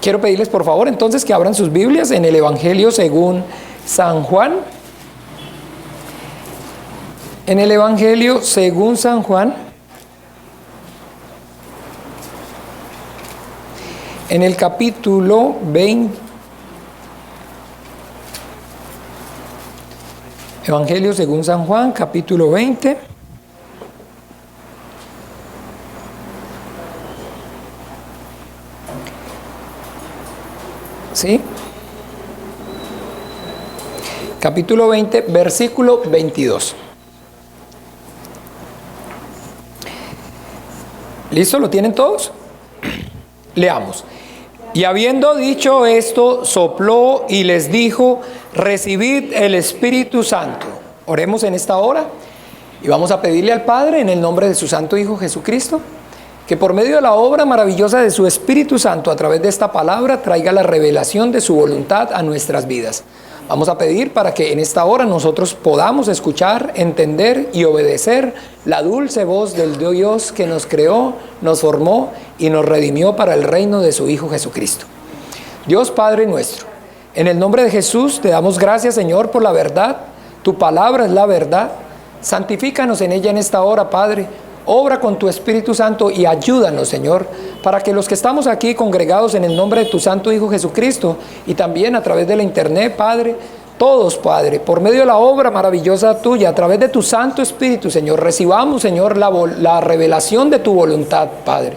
Quiero pedirles por favor entonces que abran sus Biblias en el Evangelio según San Juan. En el Evangelio según San Juan, en el capítulo 20. Evangelio según San Juan, capítulo 20. ¿Sí? Capítulo 20, versículo 22. ¿Listo? ¿Lo tienen todos? Leamos. Y habiendo dicho esto, sopló y les dijo: recibid el Espíritu Santo. Oremos en esta hora y vamos a pedirle al Padre, en el nombre de su Santo Hijo Jesucristo, que por medio de la obra maravillosa de su Espíritu Santo, a través de esta palabra, traiga la revelación de su voluntad a nuestras vidas. Vamos a pedir para que en esta hora nosotros podamos escuchar, entender y obedecer la dulce voz del Dios que nos creó, nos formó y nos redimió para el reino de su Hijo Jesucristo. Dios Padre nuestro, en el nombre de Jesús te damos gracias, Señor, por la verdad. Tu palabra es la verdad. Santifícanos en ella en esta hora, Padre. Obra con tu Espíritu Santo y ayúdanos, Señor, para que los que estamos aquí congregados en el nombre de tu Santo Hijo Jesucristo y también a través de la internet, Padre, todos, Padre, por medio de la obra maravillosa tuya, a través de tu Santo Espíritu, Señor, recibamos, Señor, la revelación de tu voluntad, Padre.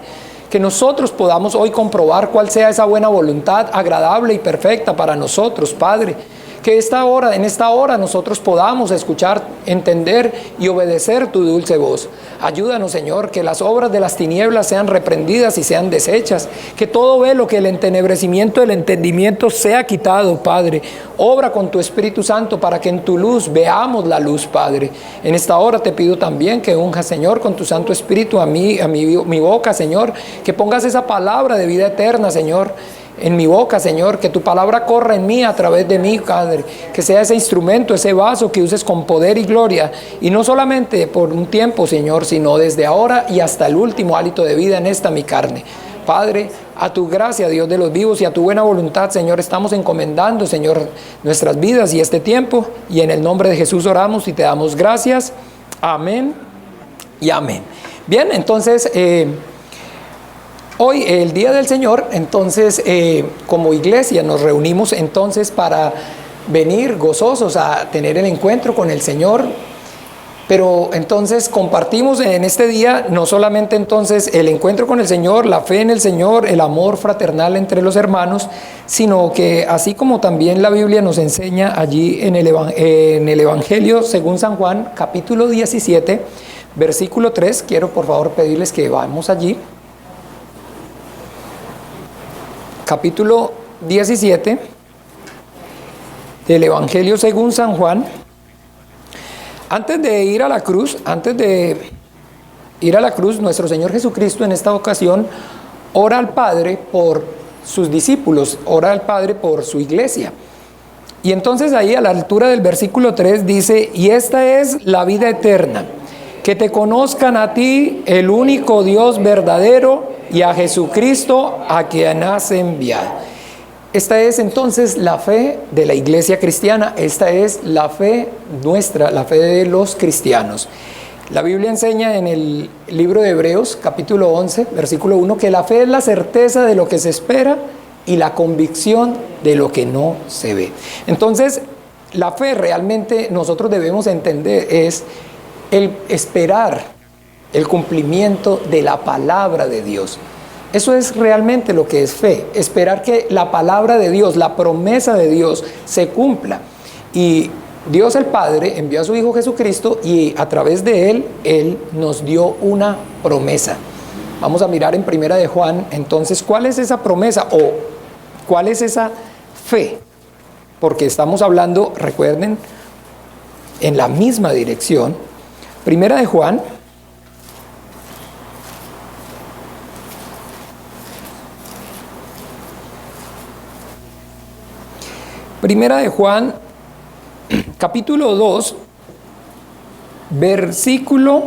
Que nosotros podamos hoy comprobar cuál sea esa buena voluntad agradable y perfecta para nosotros, Padre. Que en esta hora nosotros podamos escuchar, entender y obedecer tu dulce voz. Ayúdanos, Señor, que las obras de las tinieblas sean reprendidas y sean deshechas. Que todo velo, que el entenebrecimiento del entendimiento sea quitado, Padre. Obra con tu Espíritu Santo para que en tu luz veamos la luz, Padre. En esta hora te pido también que unjas, Señor, con tu Santo Espíritu a mi boca, Señor. Que pongas esa palabra de vida eterna, Señor, en mi boca, Señor, que tu palabra corra en mí, a través de mí, Padre, que sea ese instrumento, ese vaso que uses con poder y gloria, y no solamente por un tiempo, Señor, sino desde ahora y hasta el último hálito de vida en esta mi carne. Padre, a tu gracia, Dios de los vivos, y a tu buena voluntad, Señor, estamos encomendando, Señor, nuestras vidas y este tiempo, y en el nombre de Jesús oramos y te damos gracias. Amén y amén. Bien, entonces, hoy, el Día del Señor, entonces, como iglesia nos reunimos entonces para venir gozosos a tener el encuentro con el Señor, pero entonces compartimos en este día no solamente entonces el encuentro con el Señor, la fe en el Señor, el amor fraternal entre los hermanos, sino que así como también la Biblia nos enseña allí en el Evangelio según San Juan, capítulo 17, versículo 3, quiero por favor pedirles que vamos allí. Capítulo 17 del Evangelio según San Juan. Antes de ir a la cruz, nuestro Señor Jesucristo en esta ocasión ora al Padre por sus discípulos, ora al Padre por su iglesia. Y entonces ahí a la altura del versículo 3 dice: y esta es la vida eterna, que te conozcan a ti, el único Dios verdadero, y a Jesucristo, a quien has enviado. Esta es entonces la fe de la iglesia cristiana, esta es la fe nuestra, la fe de los cristianos. La Biblia enseña en el libro de Hebreos, capítulo 11, versículo 1, que la fe es la certeza de lo que se espera y la convicción de lo que no se ve. Entonces, la fe realmente nosotros debemos entender es el esperar el cumplimiento de la palabra de Dios. Eso es realmente lo que es fe, esperar que la palabra de Dios, la promesa de Dios se cumpla. Y Dios el Padre envió a su Hijo Jesucristo y a través de Él nos dio una promesa. Vamos a mirar en Primera de Juan, entonces, ¿cuál es esa promesa o cuál es esa fe? Porque estamos hablando, recuerden, en la misma dirección. Primera de Juan, capítulo 2, versículo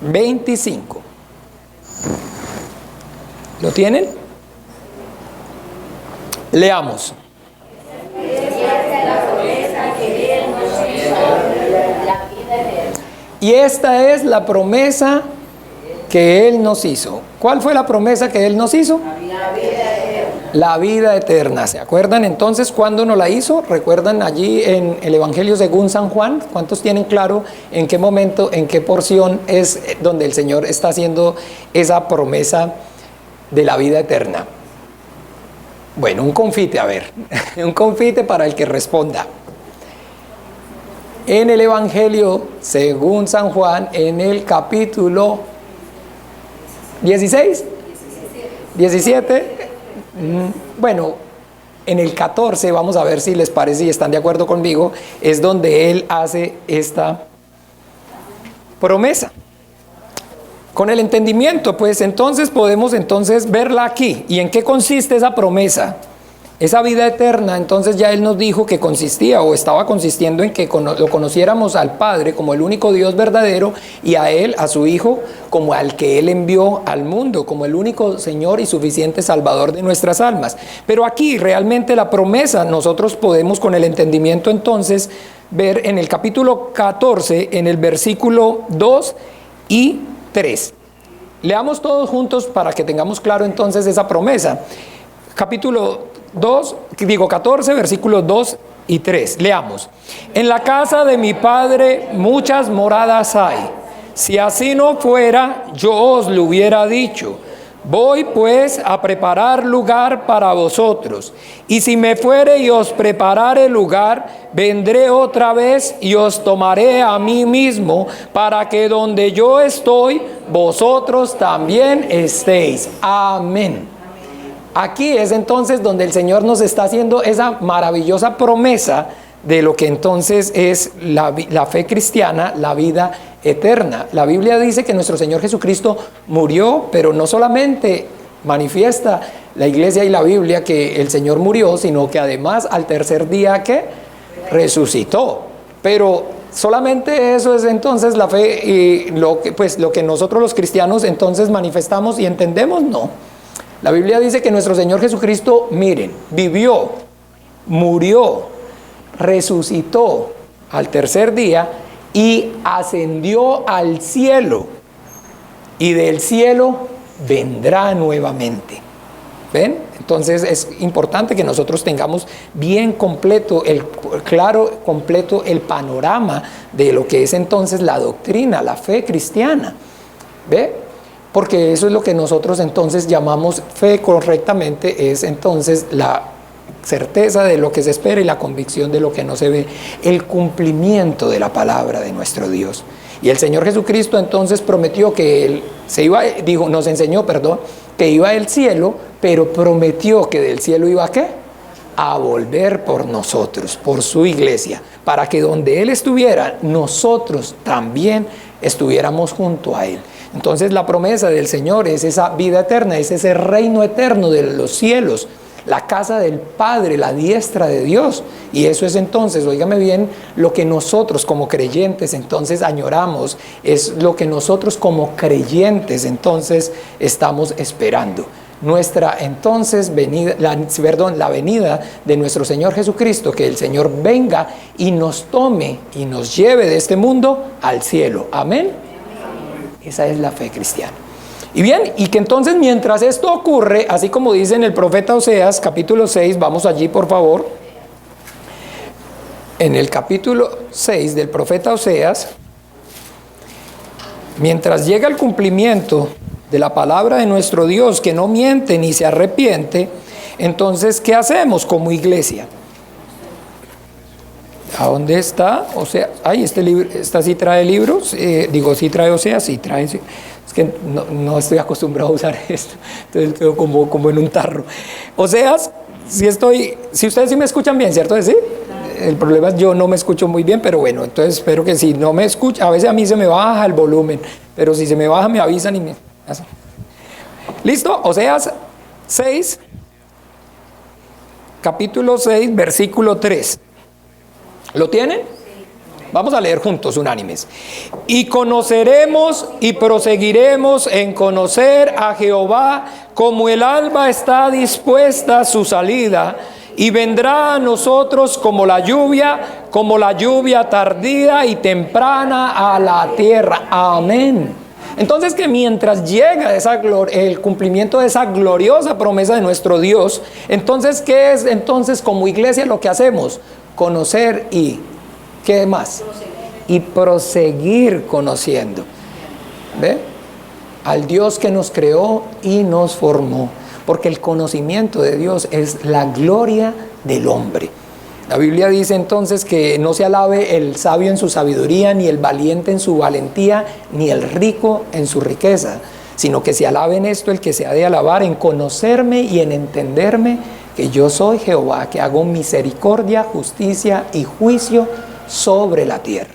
25. ¿Lo tienen? Leamos. Y esta es la promesa que Él nos hizo. ¿Cuál fue la promesa que Él nos hizo? La vida eterna. ¿Se acuerdan entonces cuándo nos la hizo? ¿Recuerdan allí en el Evangelio según San Juan? ¿Cuántos tienen claro en qué momento, en qué porción es donde el Señor está haciendo esa promesa de la vida eterna? Bueno, un confite, a ver. Un confite para el que responda. En el Evangelio según San Juan, en el capítulo 16, 17, bueno, en el 14, vamos a ver si les parece y están de acuerdo conmigo, es donde Él hace esta promesa. Con el entendimiento, pues entonces podemos verla aquí. ¿Y en qué consiste esa promesa? Esa vida eterna, entonces ya Él nos dijo que consistía o estaba consistiendo en que lo conociéramos al Padre como el único Dios verdadero y a Él, a su Hijo, como al que Él envió al mundo, como el único Señor y suficiente Salvador de nuestras almas. Pero aquí realmente la promesa nosotros podemos con el entendimiento entonces ver en el capítulo 14, en el versículo 2 y 3. Leamos todos juntos para que tengamos claro entonces esa promesa. Capítulo 14, versículos 2 y 3. Leamos. En la casa de mi Padre muchas moradas hay. Si así no fuera, yo os lo hubiera dicho. Voy pues a preparar lugar para vosotros. Y si me fuere y os preparare lugar, vendré otra vez y os tomaré a mí mismo, para que donde yo estoy, vosotros también estéis. Amén. Aquí es entonces donde el Señor nos está haciendo esa maravillosa promesa de lo que entonces es la fe cristiana, la vida eterna. La Biblia dice que nuestro Señor Jesucristo murió, pero no solamente manifiesta la Iglesia y la Biblia que el Señor murió, sino que además al tercer día que resucitó. Pero solamente eso es entonces la fe y lo que nosotros los cristianos entonces manifestamos y entendemos, no. La Biblia dice que nuestro Señor Jesucristo, miren, vivió, murió, resucitó al tercer día y ascendió al cielo. Y del cielo vendrá nuevamente. ¿Ven? Entonces es importante que nosotros tengamos bien completo, completo el panorama de lo que es entonces la doctrina, la fe cristiana. ¿Ve? Porque eso es lo que nosotros entonces llamamos fe correctamente, es entonces la certeza de lo que se espera y la convicción de lo que no se ve, el cumplimiento de la palabra de nuestro Dios. Y el Señor Jesucristo entonces prometió que Él nos enseñó, que iba al cielo, pero prometió que del cielo iba ¿a qué? A volver por nosotros, por su iglesia, para que donde Él estuviera, nosotros también estuviéramos junto a Él. Entonces la promesa del Señor es esa vida eterna, es ese reino eterno de los cielos, la casa del Padre, la diestra de Dios. Y eso es entonces, óigame bien, lo que nosotros como creyentes entonces añoramos, es lo que nosotros como creyentes entonces estamos esperando. Nuestra entonces la venida de nuestro Señor Jesucristo, que el Señor venga y nos tome y nos lleve de este mundo al cielo. Amén. Esa es la fe cristiana. Y bien, y que entonces mientras esto ocurre, así como dice en el profeta Oseas, capítulo 6, vamos allí por favor. En el capítulo 6 del profeta Oseas, mientras llega el cumplimiento de la palabra de nuestro Dios, que no miente ni se arrepiente, entonces, ¿qué hacemos como iglesia? ¿A dónde está? O sea, este libro, esta sí trae libros, sí trae Oseas, sí trae, es que no estoy acostumbrado a usar esto, entonces estoy como en un tarro. Oseas, si ustedes sí me escuchan bien, ¿cierto? ¿Sí? El problema es yo no me escucho muy bien, pero bueno, entonces espero que si no me escuchan, a veces a mí se me baja el volumen, pero si se me baja me avisan y me hacen. ¿Listo? Oseas 6, capítulo 6, versículo 3. ¿Lo tienen? Vamos a leer juntos, unánimes. Y conoceremos y proseguiremos en conocer a Jehová como el alba está dispuesta a su salida, y vendrá a nosotros como la lluvia tardía y temprana a la tierra. Amén. Entonces, que mientras llega el cumplimiento de esa gloriosa promesa de nuestro Dios, entonces, ¿qué es entonces como iglesia lo que hacemos? Conocer y, ¿qué más? Y proseguir conociendo. ¿Ve? Al Dios que nos creó y nos formó. Porque el conocimiento de Dios es la gloria del hombre. La Biblia dice entonces que no se alabe el sabio en su sabiduría, ni el valiente en su valentía, ni el rico en su riqueza, sino que se alabe en esto el que se ha de alabar, en conocerme y en entenderme que yo soy Jehová, que hago misericordia, justicia y juicio sobre la tierra.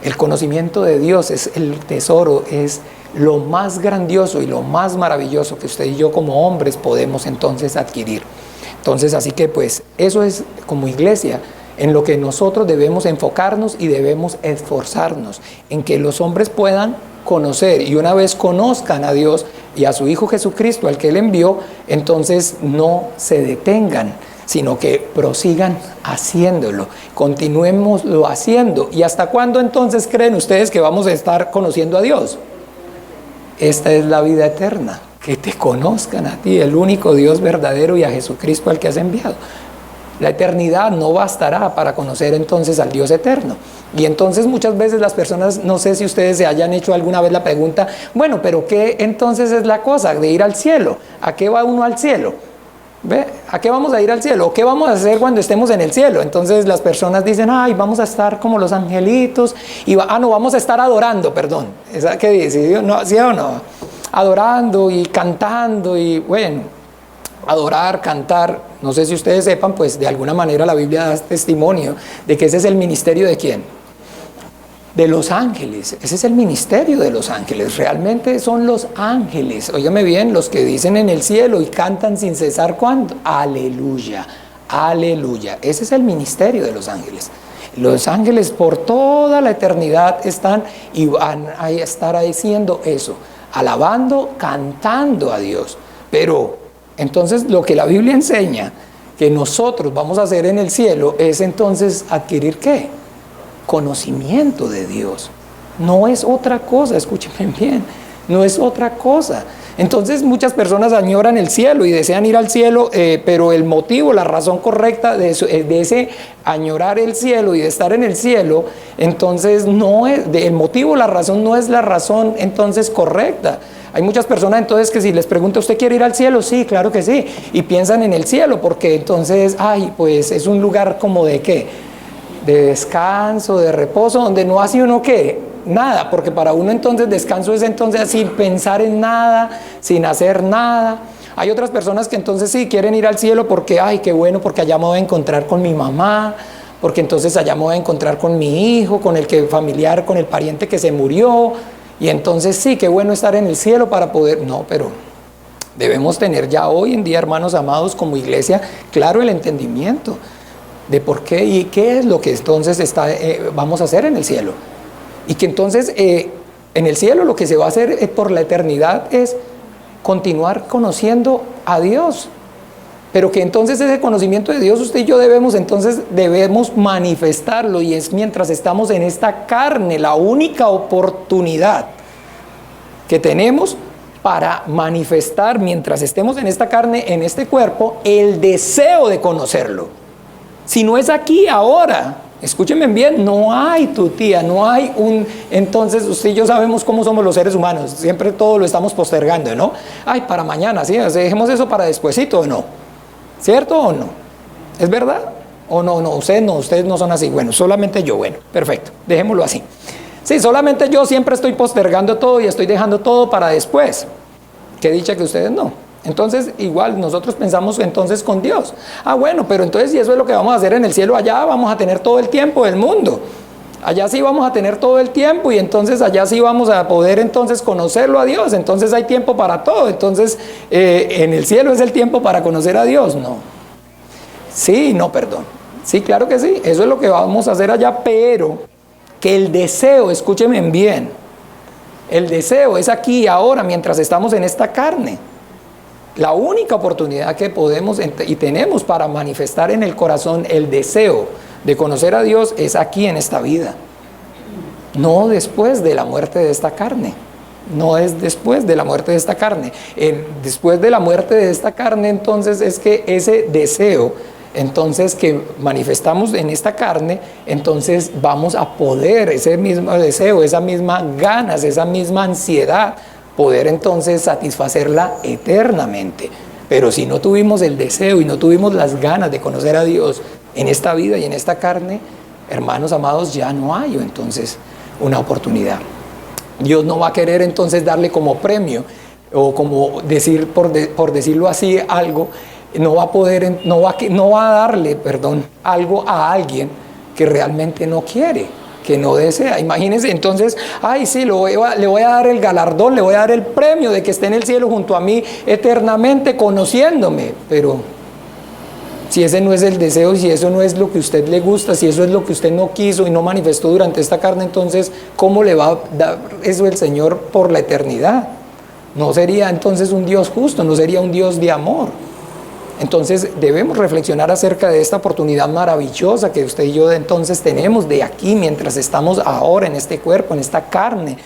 El conocimiento de Dios es el tesoro, es lo más grandioso y lo más maravilloso que usted y yo como hombres podemos entonces adquirir. Entonces, así que pues eso es como iglesia en lo que nosotros debemos enfocarnos y debemos esforzarnos, en que los hombres puedan conocer, y una vez conozcan a Dios y a su Hijo Jesucristo, al que Él envió, entonces no se detengan, sino que prosigan haciéndolo, continuémoslo haciendo. ¿Y hasta cuándo entonces creen ustedes que vamos a estar conociendo a Dios? Esta es la vida eterna, que te conozcan a ti, el único Dios verdadero, y a Jesucristo al que has enviado. La eternidad no bastará para conocer entonces al Dios eterno. Y entonces muchas veces las personas, no sé si ustedes se hayan hecho alguna vez la pregunta, bueno, pero ¿qué entonces es la cosa de ir al cielo? ¿A qué va uno al cielo? ¿Ve? ¿A qué vamos a ir al cielo? ¿Qué vamos a hacer cuando estemos en el cielo? Entonces las personas dicen, ay, vamos a estar como los angelitos, y no, vamos a estar adorando, perdón. ¿Esa qué dice? ¿No? ¿Sí o no? Adorando y cantando, y bueno, adorar, cantar, no sé si ustedes sepan, pues de alguna manera la Biblia da testimonio de que ese es el ministerio ¿de quién? De los ángeles. Ese es el ministerio de los ángeles. Realmente son los ángeles, óigame bien, los que dicen en el cielo y cantan sin cesar. ¿Cuándo? Aleluya, aleluya. Ese es el ministerio de los ángeles. Los ángeles por toda la eternidad están y van a estar haciendo eso, alabando, cantando a Dios. Pero entonces lo que la Biblia enseña que nosotros vamos a hacer en el cielo es entonces adquirir ¿qué? Conocimiento de Dios. No es otra cosa, escúchenme bien, no es otra cosa. Entonces muchas personas añoran el cielo y desean ir al cielo, pero el motivo, la razón correcta de ese añorar el cielo y de estar en el cielo, entonces no es, el motivo, la razón no es la razón entonces correcta. Hay muchas personas entonces que si les pregunta, ¿usted quiere ir al cielo? Sí, claro que sí. Y piensan en el cielo porque entonces, ay, pues es un lugar como de ¿qué? De descanso, de reposo, donde no hace uno ¿qué? Nada, porque para uno entonces descanso es entonces sin pensar en nada, sin hacer nada. Hay otras personas que entonces sí quieren ir al cielo porque, ay, qué bueno, porque allá me voy a encontrar con mi mamá, porque entonces allá me voy a encontrar con mi hijo, con el familiar, con el pariente que se murió, y entonces sí, qué bueno estar en el cielo para poder, no, pero debemos tener ya hoy en día, hermanos amados, como iglesia, claro el entendimiento de por qué y qué es lo que entonces vamos a hacer en el cielo. Y que entonces en el cielo lo que se va a hacer por la eternidad es continuar conociendo a Dios. Pero que entonces ese conocimiento de Dios usted y yo debemos manifestarlo, y es mientras estamos en esta carne, la única oportunidad que tenemos para manifestar mientras estemos en esta carne, en este cuerpo, el deseo de conocerlo. Si no es aquí, ahora, escúchenme bien, no hay tutía, no hay entonces usted y yo sabemos cómo somos los seres humanos, siempre todo lo estamos postergando, ¿no? Ay, para mañana, sí, dejemos eso para despuesito, ¿o no? ¿Cierto o no? ¿Es verdad? ¿O no? No, ustedes no son así. Bueno, solamente yo, bueno, perfecto, dejémoslo así. Sí, solamente yo siempre estoy postergando todo y estoy dejando todo para después. Qué dicha que ustedes no. Entonces, igual nosotros pensamos entonces con Dios. Ah, bueno, pero entonces si eso es lo que vamos a hacer en el cielo, allá vamos a tener todo el tiempo del mundo. Allá sí vamos a tener todo el tiempo, y entonces allá sí vamos a poder entonces conocerlo a Dios. Entonces hay tiempo para todo. Entonces en el cielo es el tiempo para conocer a Dios. No. Sí, no, perdón. Sí, claro que sí. Eso es lo que vamos a hacer allá, pero que el deseo, escúchenme bien, el deseo es aquí y ahora mientras estamos en esta carne. La única oportunidad que podemos y tenemos para manifestar en el corazón el deseo de conocer a Dios es aquí en esta vida. No después de la muerte de esta carne. No es después de la muerte de esta carne. Después de la muerte de esta carne, entonces es que ese deseo, entonces que manifestamos en esta carne, entonces vamos a poder, ese mismo deseo, esa misma ganas, esa misma ansiedad, poder entonces satisfacerla eternamente. Pero si no tuvimos el deseo y no tuvimos las ganas de conocer a Dios en esta vida y en esta carne, hermanos amados, ya no hay entonces una oportunidad. Dios no va a querer entonces darle como premio o como decir, por decirlo así, algo, no va a darle, algo a alguien que realmente no quiere, que no desea. Imagínense entonces, ay sí, le voy a dar el galardón, le voy a dar el premio de que esté en el cielo junto a mí eternamente conociéndome, pero si ese no es el deseo, si eso no es lo que a usted le gusta, si eso es lo que usted no quiso y no manifestó durante esta carne, entonces, ¿cómo le va a dar eso el Señor por la eternidad? No sería entonces un Dios justo, no sería un Dios de amor. Entonces, debemos reflexionar acerca de esta oportunidad maravillosa que usted y yo entonces tenemos de aquí, mientras estamos ahora en este cuerpo, en esta carne.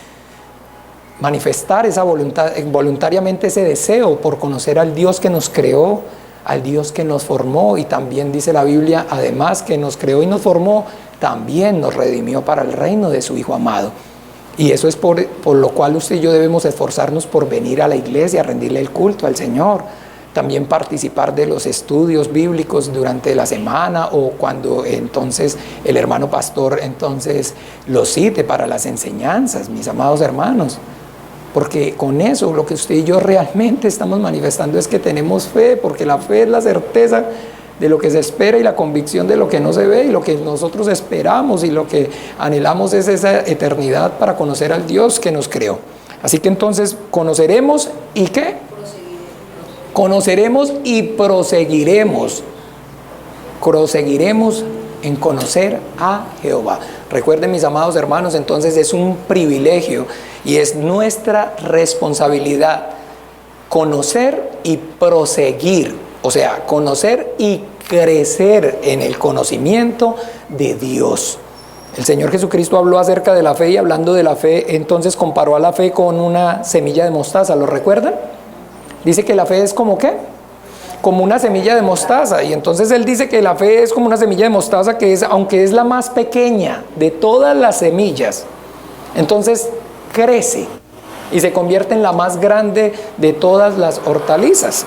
Manifestar esa voluntariamente ese deseo por conocer al Dios que nos creó, al Dios que nos formó, y también dice la Biblia, además que nos creó y nos formó, también nos redimió para el reino de su Hijo amado. Y eso es por lo cual usted y yo debemos esforzarnos por venir a la iglesia, a rendirle el culto al Señor. También participar de los estudios bíblicos durante la semana, o cuando entonces el hermano pastor entonces los cite para las enseñanzas, mis amados hermanos. Porque con eso lo que usted y yo realmente estamos manifestando es que tenemos fe, porque la fe es la certeza de lo que se espera y la convicción de lo que no se ve, y lo que nosotros esperamos y lo que anhelamos es esa eternidad para conocer al Dios que nos creó. Así que entonces conoceremos y ¿qué? Conoceremos y proseguiremos. Proseguiremos en conocer a Jehová. Recuerden, mis amados hermanos, entonces es un privilegio y es nuestra responsabilidad conocer y proseguir, o sea, conocer y crecer en el conocimiento de Dios. El Señor Jesucristo habló acerca de la fe, y hablando de la fe, entonces comparó a la fe con una semilla de mostaza. ¿Lo recuerdan? Dice que la fe es como ¿qué? Como una semilla de mostaza. Y entonces él dice que la fe es como una semilla de mostaza que es, aunque es la más pequeña de todas las semillas, entonces crece y se convierte en la más grande de todas las hortalizas.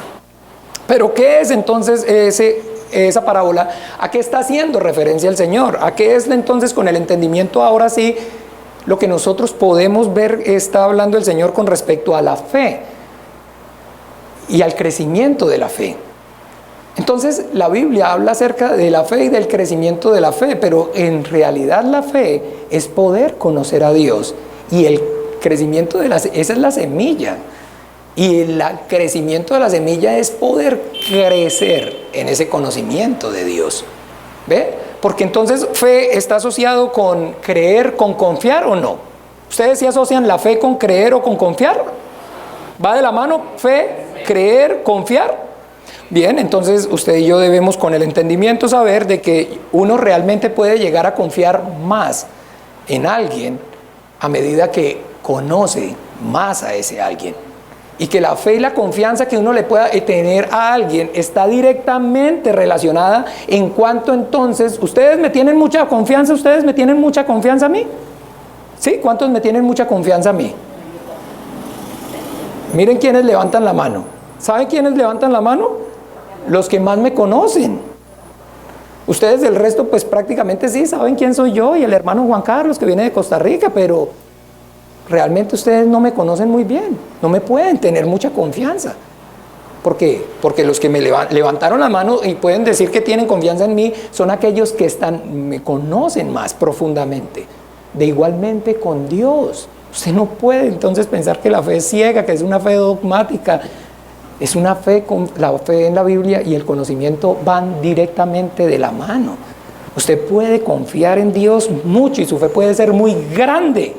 Pero ¿qué es entonces esa parábola? ¿A qué está haciendo referencia el Señor? ¿A qué es entonces, con el entendimiento ahora sí, lo que nosotros podemos ver está hablando el Señor con respecto a la fe y al crecimiento de la fe? Entonces la Biblia habla acerca de la fe y del crecimiento de la fe, pero en realidad la fe es poder conocer a Dios, y el crecimiento esa es la semilla, y el crecimiento de la semilla es poder crecer en ese conocimiento de Dios. ¿Ve? Porque entonces fe está asociado con creer, con confiar, ¿o no? ¿Ustedes sí asocian la fe con creer o con confiar? ¿Va de la mano fe, creer, confiar? Bien, entonces usted y yo debemos, con el entendimiento, saber de que uno realmente puede llegar a confiar más en alguien a medida que conoce más a ese alguien, y que la fe y la confianza que uno le pueda tener a alguien está directamente relacionada en cuanto entonces, ¿ustedes me tienen mucha confianza? ¿Ustedes me tienen mucha confianza a mí? ¿Sí? ¿Cuántos me tienen mucha confianza a mí? Miren quiénes levantan la mano. ¿Saben quiénes levantan la mano? Los que más me conocen. Ustedes del resto pues prácticamente sí saben quién soy yo y el hermano Juan Carlos, que viene de Costa Rica, pero realmente ustedes no me conocen muy bien, no me pueden tener mucha confianza. ¿Por qué? Porque los que me levantaron la mano y pueden decir que tienen confianza en mí son aquellos que me conocen más profundamente. De igualmente con Dios. Usted no puede entonces pensar que la fe es ciega, que es una fe dogmática. Es una fe, la fe en la Biblia y el conocimiento van directamente de la mano. Usted puede confiar en Dios mucho y su fe puede ser muy grande,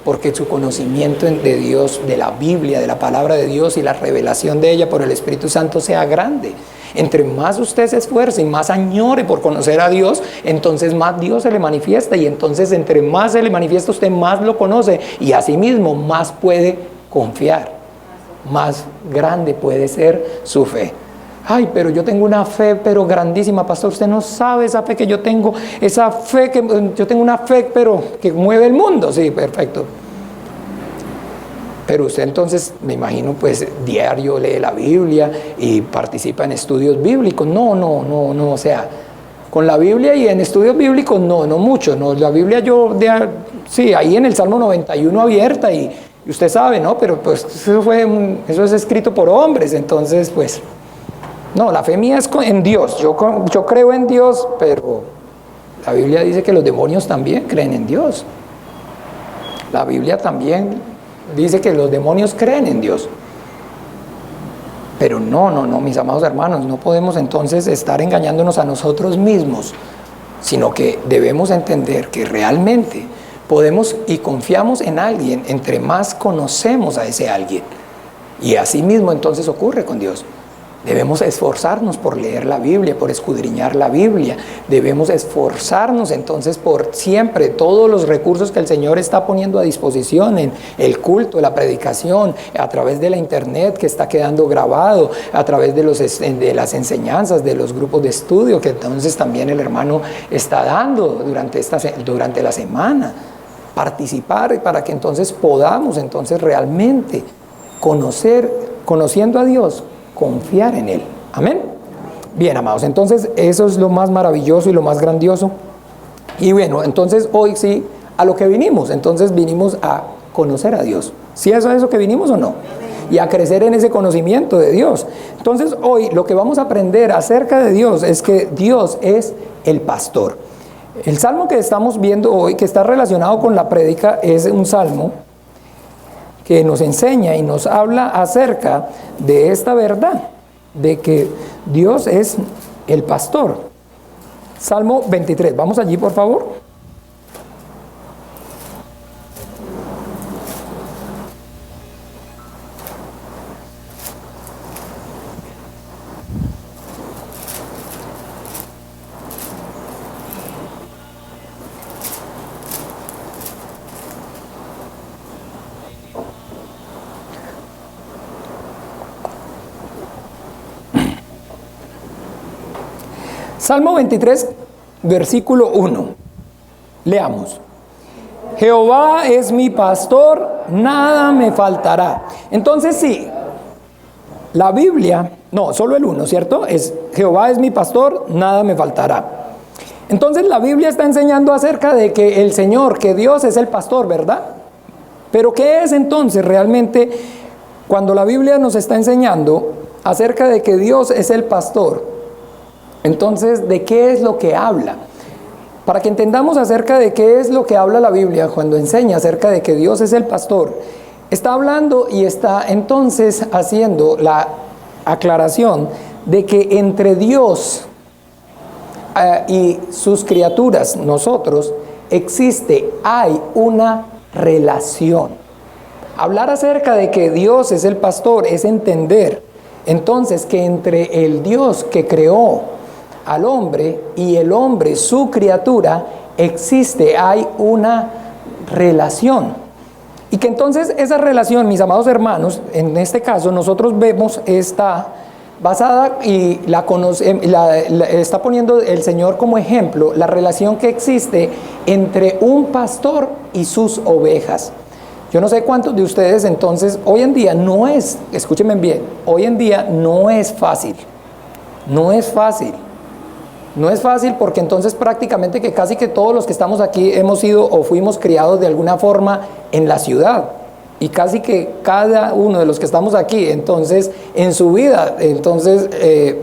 porque su conocimiento de Dios, de la Biblia, de la palabra de Dios y la revelación de ella por el Espíritu Santo sea grande. Entre más usted se esfuerce y más añore por conocer a Dios, entonces más Dios se le manifiesta, y entonces entre más se le manifiesta usted, más lo conoce, y asimismo más puede confiar, más grande puede ser su fe. Ay, pero yo tengo una fe pero grandísima, pastor, usted no sabe esa fe que yo tengo, esa fe que yo tengo, una fe pero que mueve el mundo. Sí, perfecto. Pero usted entonces, me imagino, pues diario lee la Biblia y participa en estudios bíblicos. No, o sea, con la Biblia y en estudios bíblicos no mucho. No, la Biblia sí, ahí en el Salmo 91 abierta, y usted sabe, ¿no? Pero pues eso es escrito por hombres, entonces pues, no, la fe mía es en Dios. Yo creo en Dios, pero la Biblia dice que los demonios también creen en Dios. La Biblia también dice que los demonios creen en Dios. Pero no, mis amados hermanos, no podemos entonces estar engañándonos a nosotros mismos, sino que debemos entender que realmente podemos y confiamos en alguien entre más conocemos a ese alguien. Y así mismo entonces ocurre con Dios. Debemos esforzarnos por leer la Biblia, por escudriñar la Biblia. Debemos esforzarnos entonces por siempre todos los recursos que el Señor está poniendo a disposición en el culto, la predicación, a través de la internet que está quedando grabado, a través de las enseñanzas, de los grupos de estudio que entonces también el hermano está dando durante la semana. Participar para que entonces podamos entonces realmente conociendo a Dios, confiar en Él. Amén. Bien, amados, entonces eso es lo más maravilloso y lo más grandioso. Y bueno, entonces hoy sí, a lo que vinimos. Entonces vinimos a conocer a Dios. ¿Sí es a eso que vinimos o no? Y a crecer en ese conocimiento de Dios. Entonces hoy lo que vamos a aprender acerca de Dios es que Dios es el pastor. El salmo que estamos viendo hoy, que está relacionado con la prédica, es un salmo que nos enseña y nos habla acerca de esta verdad, de que Dios es el pastor. Salmo 23, vamos allí por favor. Salmo 23, versículo 1. Leamos. Jehová es mi pastor, nada me faltará. Entonces sí, la Biblia, no, solo el 1, ¿cierto? Es Jehová es mi pastor, nada me faltará. Entonces la Biblia está enseñando acerca de que el Señor, que Dios es el pastor, ¿verdad? Pero ¿qué es entonces realmente cuando la Biblia nos está enseñando acerca de que Dios es el pastor? Entonces, ¿de qué es lo que habla? Para que entendamos acerca de qué es lo que habla la Biblia cuando enseña acerca de que Dios es el pastor, está hablando y está entonces haciendo la aclaración de que entre Dios y sus criaturas, nosotros, hay una relación. Hablar acerca de que Dios es el pastor es entender entonces que entre el Dios que creó al hombre y el hombre, su criatura, hay una relación. Y que entonces esa relación, mis amados hermanos, en este caso nosotros vemos está basada y está poniendo el Señor como ejemplo la relación que existe entre un pastor y sus ovejas. Yo no sé cuántos de ustedes entonces, hoy en día escúchenme bien, hoy en día no es fácil. No es fácil porque entonces prácticamente que casi que todos los que estamos aquí hemos sido o fuimos criados de alguna forma en la ciudad. Y casi que cada uno de los que estamos aquí, entonces, en su vida, entonces,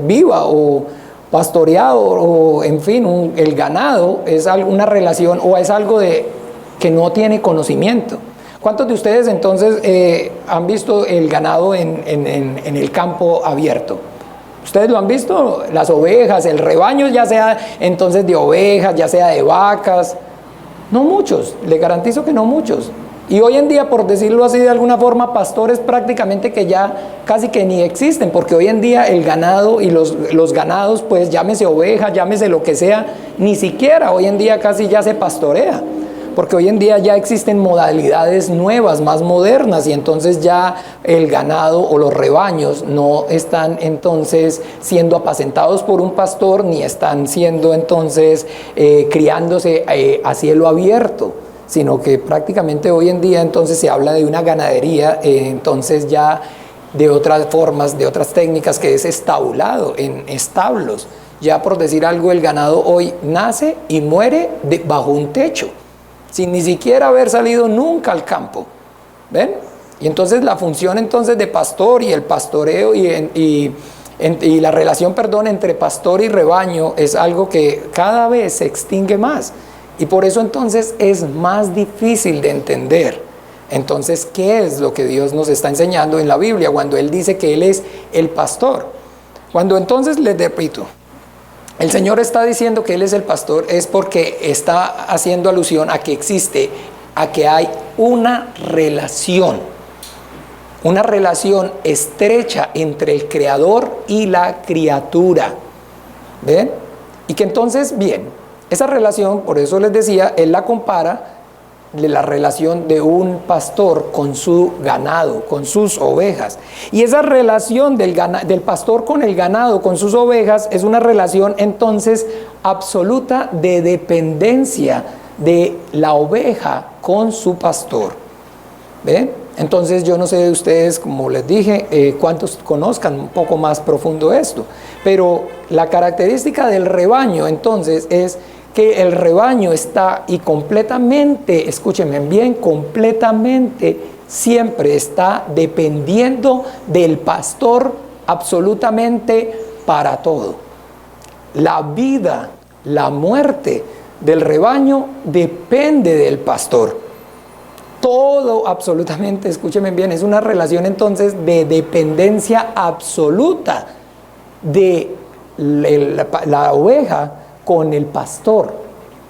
viva o pastoreado o, en fin, el ganado es una relación o es algo que no tiene conocimiento. ¿Cuántos de ustedes entonces han visto el ganado en el campo abierto? Ustedes lo han visto, las ovejas, el rebaño, ya sea entonces de ovejas, ya sea de vacas. No muchos, le garantizo que no muchos. Y hoy en día, por decirlo así de alguna forma, pastores prácticamente que ya casi que ni existen, porque hoy en día el ganado y los ganados, pues llámese oveja, llámese lo que sea, ni siquiera hoy en día casi ya se pastorea, porque hoy en día ya existen modalidades nuevas, más modernas, y entonces ya el ganado o los rebaños no están entonces siendo apacentados por un pastor, ni están siendo entonces criándose a cielo abierto, sino que prácticamente hoy en día entonces se habla de una ganadería, entonces ya de otras formas, de otras técnicas, que es estabulado en establos. Ya por decir algo, el ganado hoy nace y muere bajo un techo, sin ni siquiera haber salido nunca al campo. ¿Ven? Y entonces la función entonces de pastor y el pastoreo y la relación, perdón, entre pastor y rebaño es algo que cada vez se extingue más. Y por eso entonces es más difícil de entender. Entonces, ¿qué es lo que Dios nos está enseñando en la Biblia cuando Él dice que Él es el pastor? Cuando entonces, les repito, el Señor está diciendo que Él es el pastor, es porque está haciendo alusión a que existe, a que hay una relación estrecha entre el Creador y la criatura. ¿Ven? Y que entonces, bien, esa relación, por eso les decía, Él la compara de la relación de un pastor con su ganado, con sus ovejas. Y esa relación del pastor con el ganado, con sus ovejas, es una relación entonces absoluta de dependencia de la oveja con su pastor. ¿Ven? Entonces yo no sé de ustedes, como les dije, cuántos conozcan un poco más profundo esto, pero la característica del rebaño entonces es que el rebaño está y completamente, escúchenme bien, completamente siempre está dependiendo del pastor absolutamente para todo. La vida, la muerte del rebaño depende del pastor. Todo absolutamente, escúchenme bien, es una relación entonces de dependencia absoluta de la oveja con el pastor,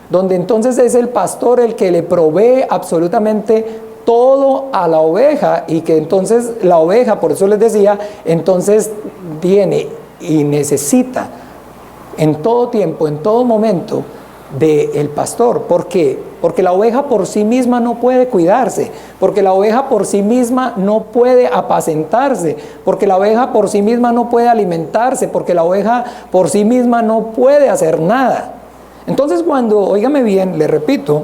donde entonces es el pastor el que le provee absolutamente todo a la oveja, y que entonces la oveja, por eso les decía, entonces tiene y necesita en todo tiempo, en todo momento del pastor. ¿Por qué? Porque la oveja por sí misma no puede cuidarse, porque la oveja por sí misma no puede apacentarse, porque la oveja por sí misma no puede alimentarse, porque la oveja por sí misma no puede hacer nada. Entonces cuando, óigame bien, le repito,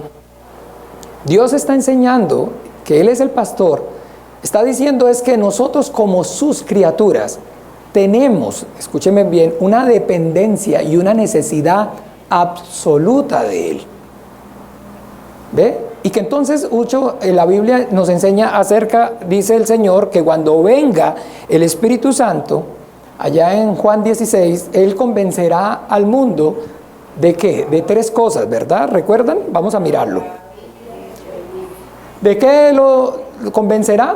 Dios está enseñando que Él es el pastor, está diciendo es que nosotros como sus criaturas tenemos, escúcheme bien, una dependencia y una necesidad absoluta de Él. ¿Ve? Y que entonces mucho en la Biblia nos enseña acerca, dice el Señor, que cuando venga el Espíritu Santo, allá en Juan 16, Él convencerá al mundo ¿de qué? De tres cosas, ¿verdad? ¿Recuerdan? Vamos a mirarlo. ¿De qué lo convencerá?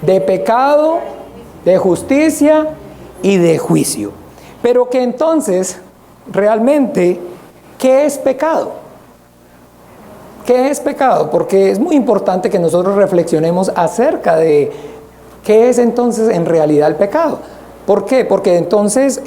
De pecado, de justicia y de juicio. Pero que entonces, realmente, ¿qué es pecado? ¿Qué es pecado? Porque es muy importante que nosotros reflexionemos acerca de qué es entonces en realidad el pecado. ¿Por qué? Porque entonces,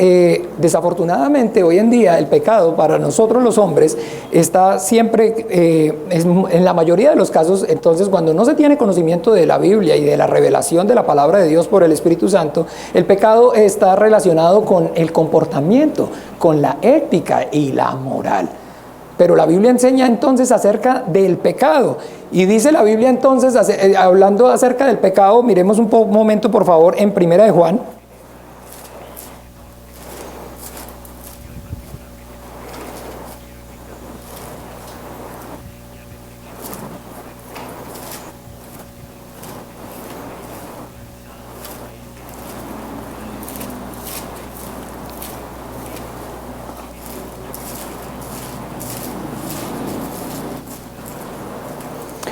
desafortunadamente, hoy en día el pecado para nosotros los hombres está siempre, en la mayoría de los casos, entonces cuando no se tiene conocimiento de la Biblia y de la revelación de la palabra de Dios por el Espíritu Santo, el pecado está relacionado con el comportamiento, con la ética y la moral. Pero la Biblia enseña entonces acerca del pecado. Y dice la Biblia entonces, hablando acerca del pecado, miremos un momento por favor en Primera de Juan.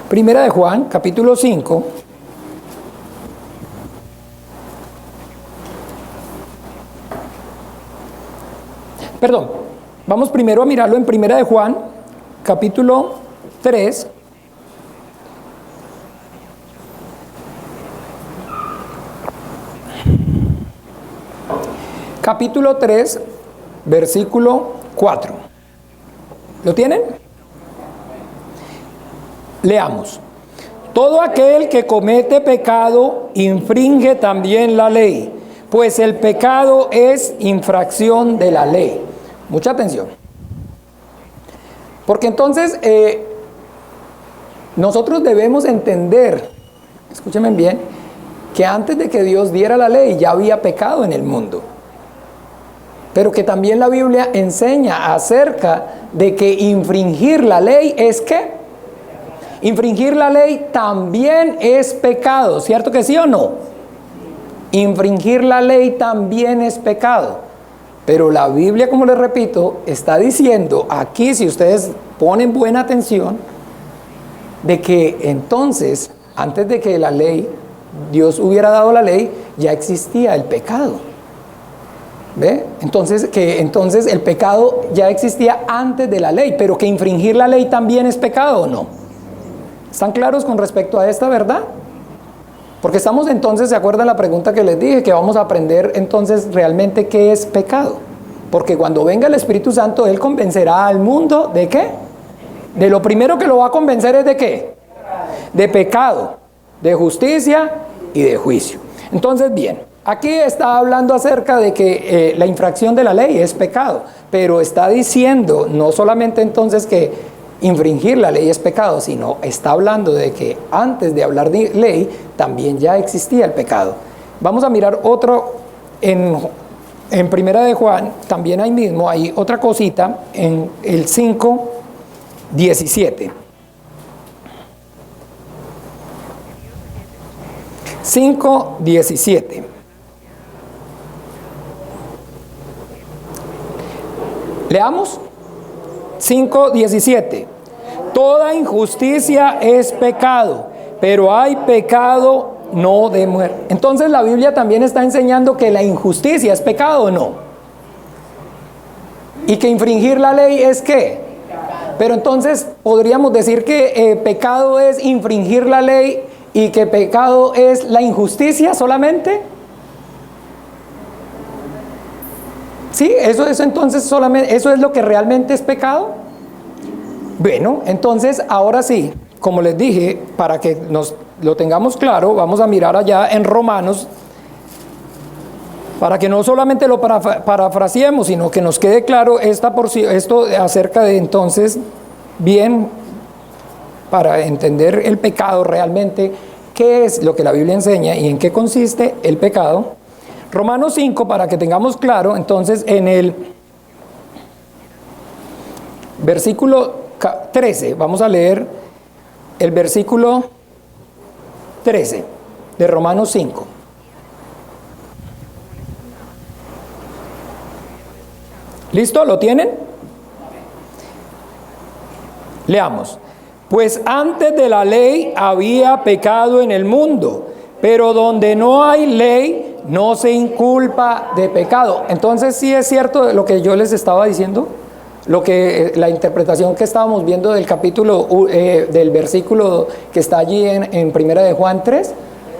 Primera de Juan, capítulo 5. Perdón, vamos primero a mirarlo en Primera de Juan, capítulo 3. Capítulo 3, versículo 4. ¿Lo tienen? Leamos. Todo aquel que comete pecado infringe también la ley, pues el pecado es infracción de la ley. Mucha atención. Porque entonces nosotros debemos entender, escúchenme bien, que antes de que Dios diera la ley ya había pecado en el mundo. Pero que también la Biblia enseña acerca de que infringir la ley es ¿qué? Infringir la ley también es pecado, ¿cierto que sí o no? Infringir la ley también es pecado. Pero la Biblia, como les repito, está diciendo aquí, si ustedes ponen buena atención, de que entonces, antes de que la ley, Dios hubiera dado la ley, ya existía el pecado. ¿Ve? Entonces el pecado ya existía antes de la ley, pero que infringir la ley también es pecado, ¿o no? ¿Están claros con respecto a esta verdad? Porque estamos entonces, ¿se acuerdan la pregunta que les dije? Que vamos a aprender entonces realmente qué es pecado. Porque cuando venga el Espíritu Santo, Él convencerá al mundo ¿de qué? De lo primero que lo va a convencer es ¿de qué? De pecado, de justicia y de juicio. Entonces, bien, aquí está hablando acerca de que la infracción de la ley es pecado, pero está diciendo no solamente entonces que infringir la ley es pecado, sino está hablando de que antes de hablar de ley también ya existía el pecado. Vamos a mirar otro en Primera de Juan, también ahí mismo hay otra cosita en el 5:17. 5:17. Leamos. 5:17. Toda injusticia es pecado, pero hay pecado no de muerte. Entonces la Biblia también está enseñando que la injusticia es pecado, ¿o no? Y que infringir la ley es ¿qué? Pero entonces podríamos decir que pecado es infringir la ley y que pecado es la injusticia solamente. ¿Sí? Eso entonces solamente, ¿eso es lo que realmente es pecado? Bueno, entonces ahora sí, como les dije, para que nos lo tengamos claro, vamos a mirar allá en Romanos, para que no solamente lo parafraseemos, sino que nos quede claro esto acerca de entonces, bien, para entender el pecado realmente, qué es lo que la Biblia enseña y en qué consiste el pecado. Romanos 5, para que tengamos claro, entonces en el versículo 13, vamos a leer el versículo 13 de Romanos 5. ¿Listo? ¿Lo tienen? Leamos. Pues antes de la ley había pecado en el mundo, pero donde no hay ley no se inculpa de pecado. Entonces sí es cierto lo que yo les estaba diciendo, la interpretación que estábamos viendo del capítulo, del versículo que está allí en Primera de Juan 3,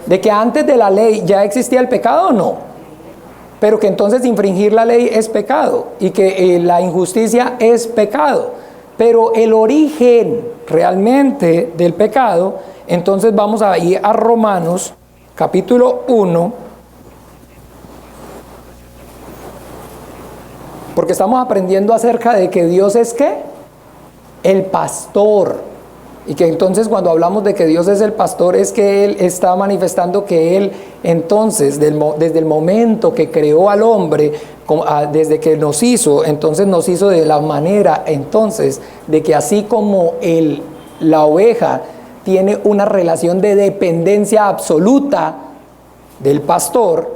de que antes de la ley ya existía el pecado, ¿o no? Pero que entonces infringir la ley es pecado y que la injusticia es pecado. Pero el origen realmente del pecado, entonces vamos a ir a Romanos capítulo 1, porque estamos aprendiendo acerca de que Dios es ¿qué? El pastor. Y que entonces cuando hablamos de que Dios es el pastor es que Él está manifestando que Él entonces desde el momento que creó al hombre, desde que nos hizo, entonces nos hizo de la manera entonces de que así como la oveja tiene una relación de dependencia absoluta del pastor,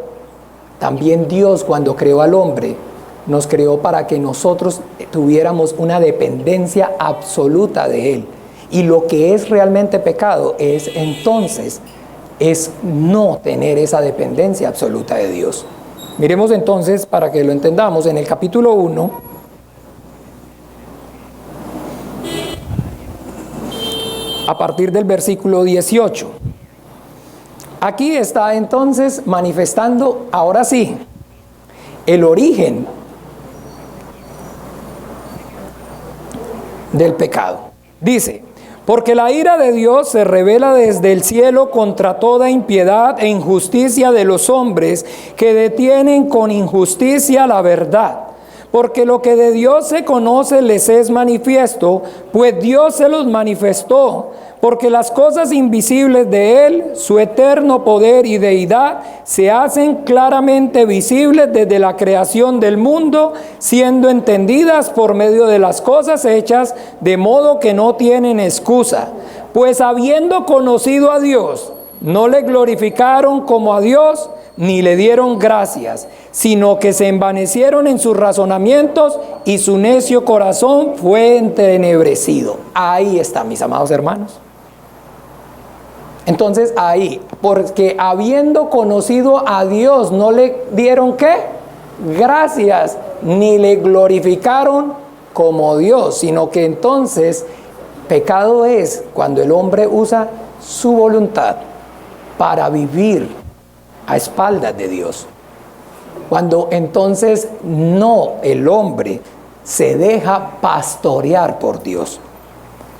también Dios cuando creó al hombre nos creó para que nosotros tuviéramos una dependencia absoluta de Él. Y lo que es realmente pecado es no tener esa dependencia absoluta de Dios. Miremos entonces, para que lo entendamos, en el capítulo 1, a partir del versículo 18. Aquí está entonces manifestando, ahora sí, el origen del pecado. Dice: porque la ira de Dios se revela desde el cielo contra toda impiedad e injusticia de los hombres que detienen con injusticia la verdad. Porque lo que de Dios se conoce les es manifiesto, pues Dios se los manifestó, porque las cosas invisibles de Él, su eterno poder y deidad, se hacen claramente visibles desde la creación del mundo, siendo entendidas por medio de las cosas hechas, de modo que no tienen excusa. Pues habiendo conocido a Dios, no le glorificaron como a Dios, ni le dieron gracias, sino que se envanecieron en sus razonamientos y su necio corazón fue entenebrecido. Ahí está, mis amados hermanos. Entonces ahí, porque habiendo conocido a Dios, no le dieron ¿qué? Gracias, ni le glorificaron como Dios, sino que entonces pecado es cuando el hombre usa su voluntad para vivir a espaldas de Dios. Cuando entonces no, el hombre se deja pastorear por Dios.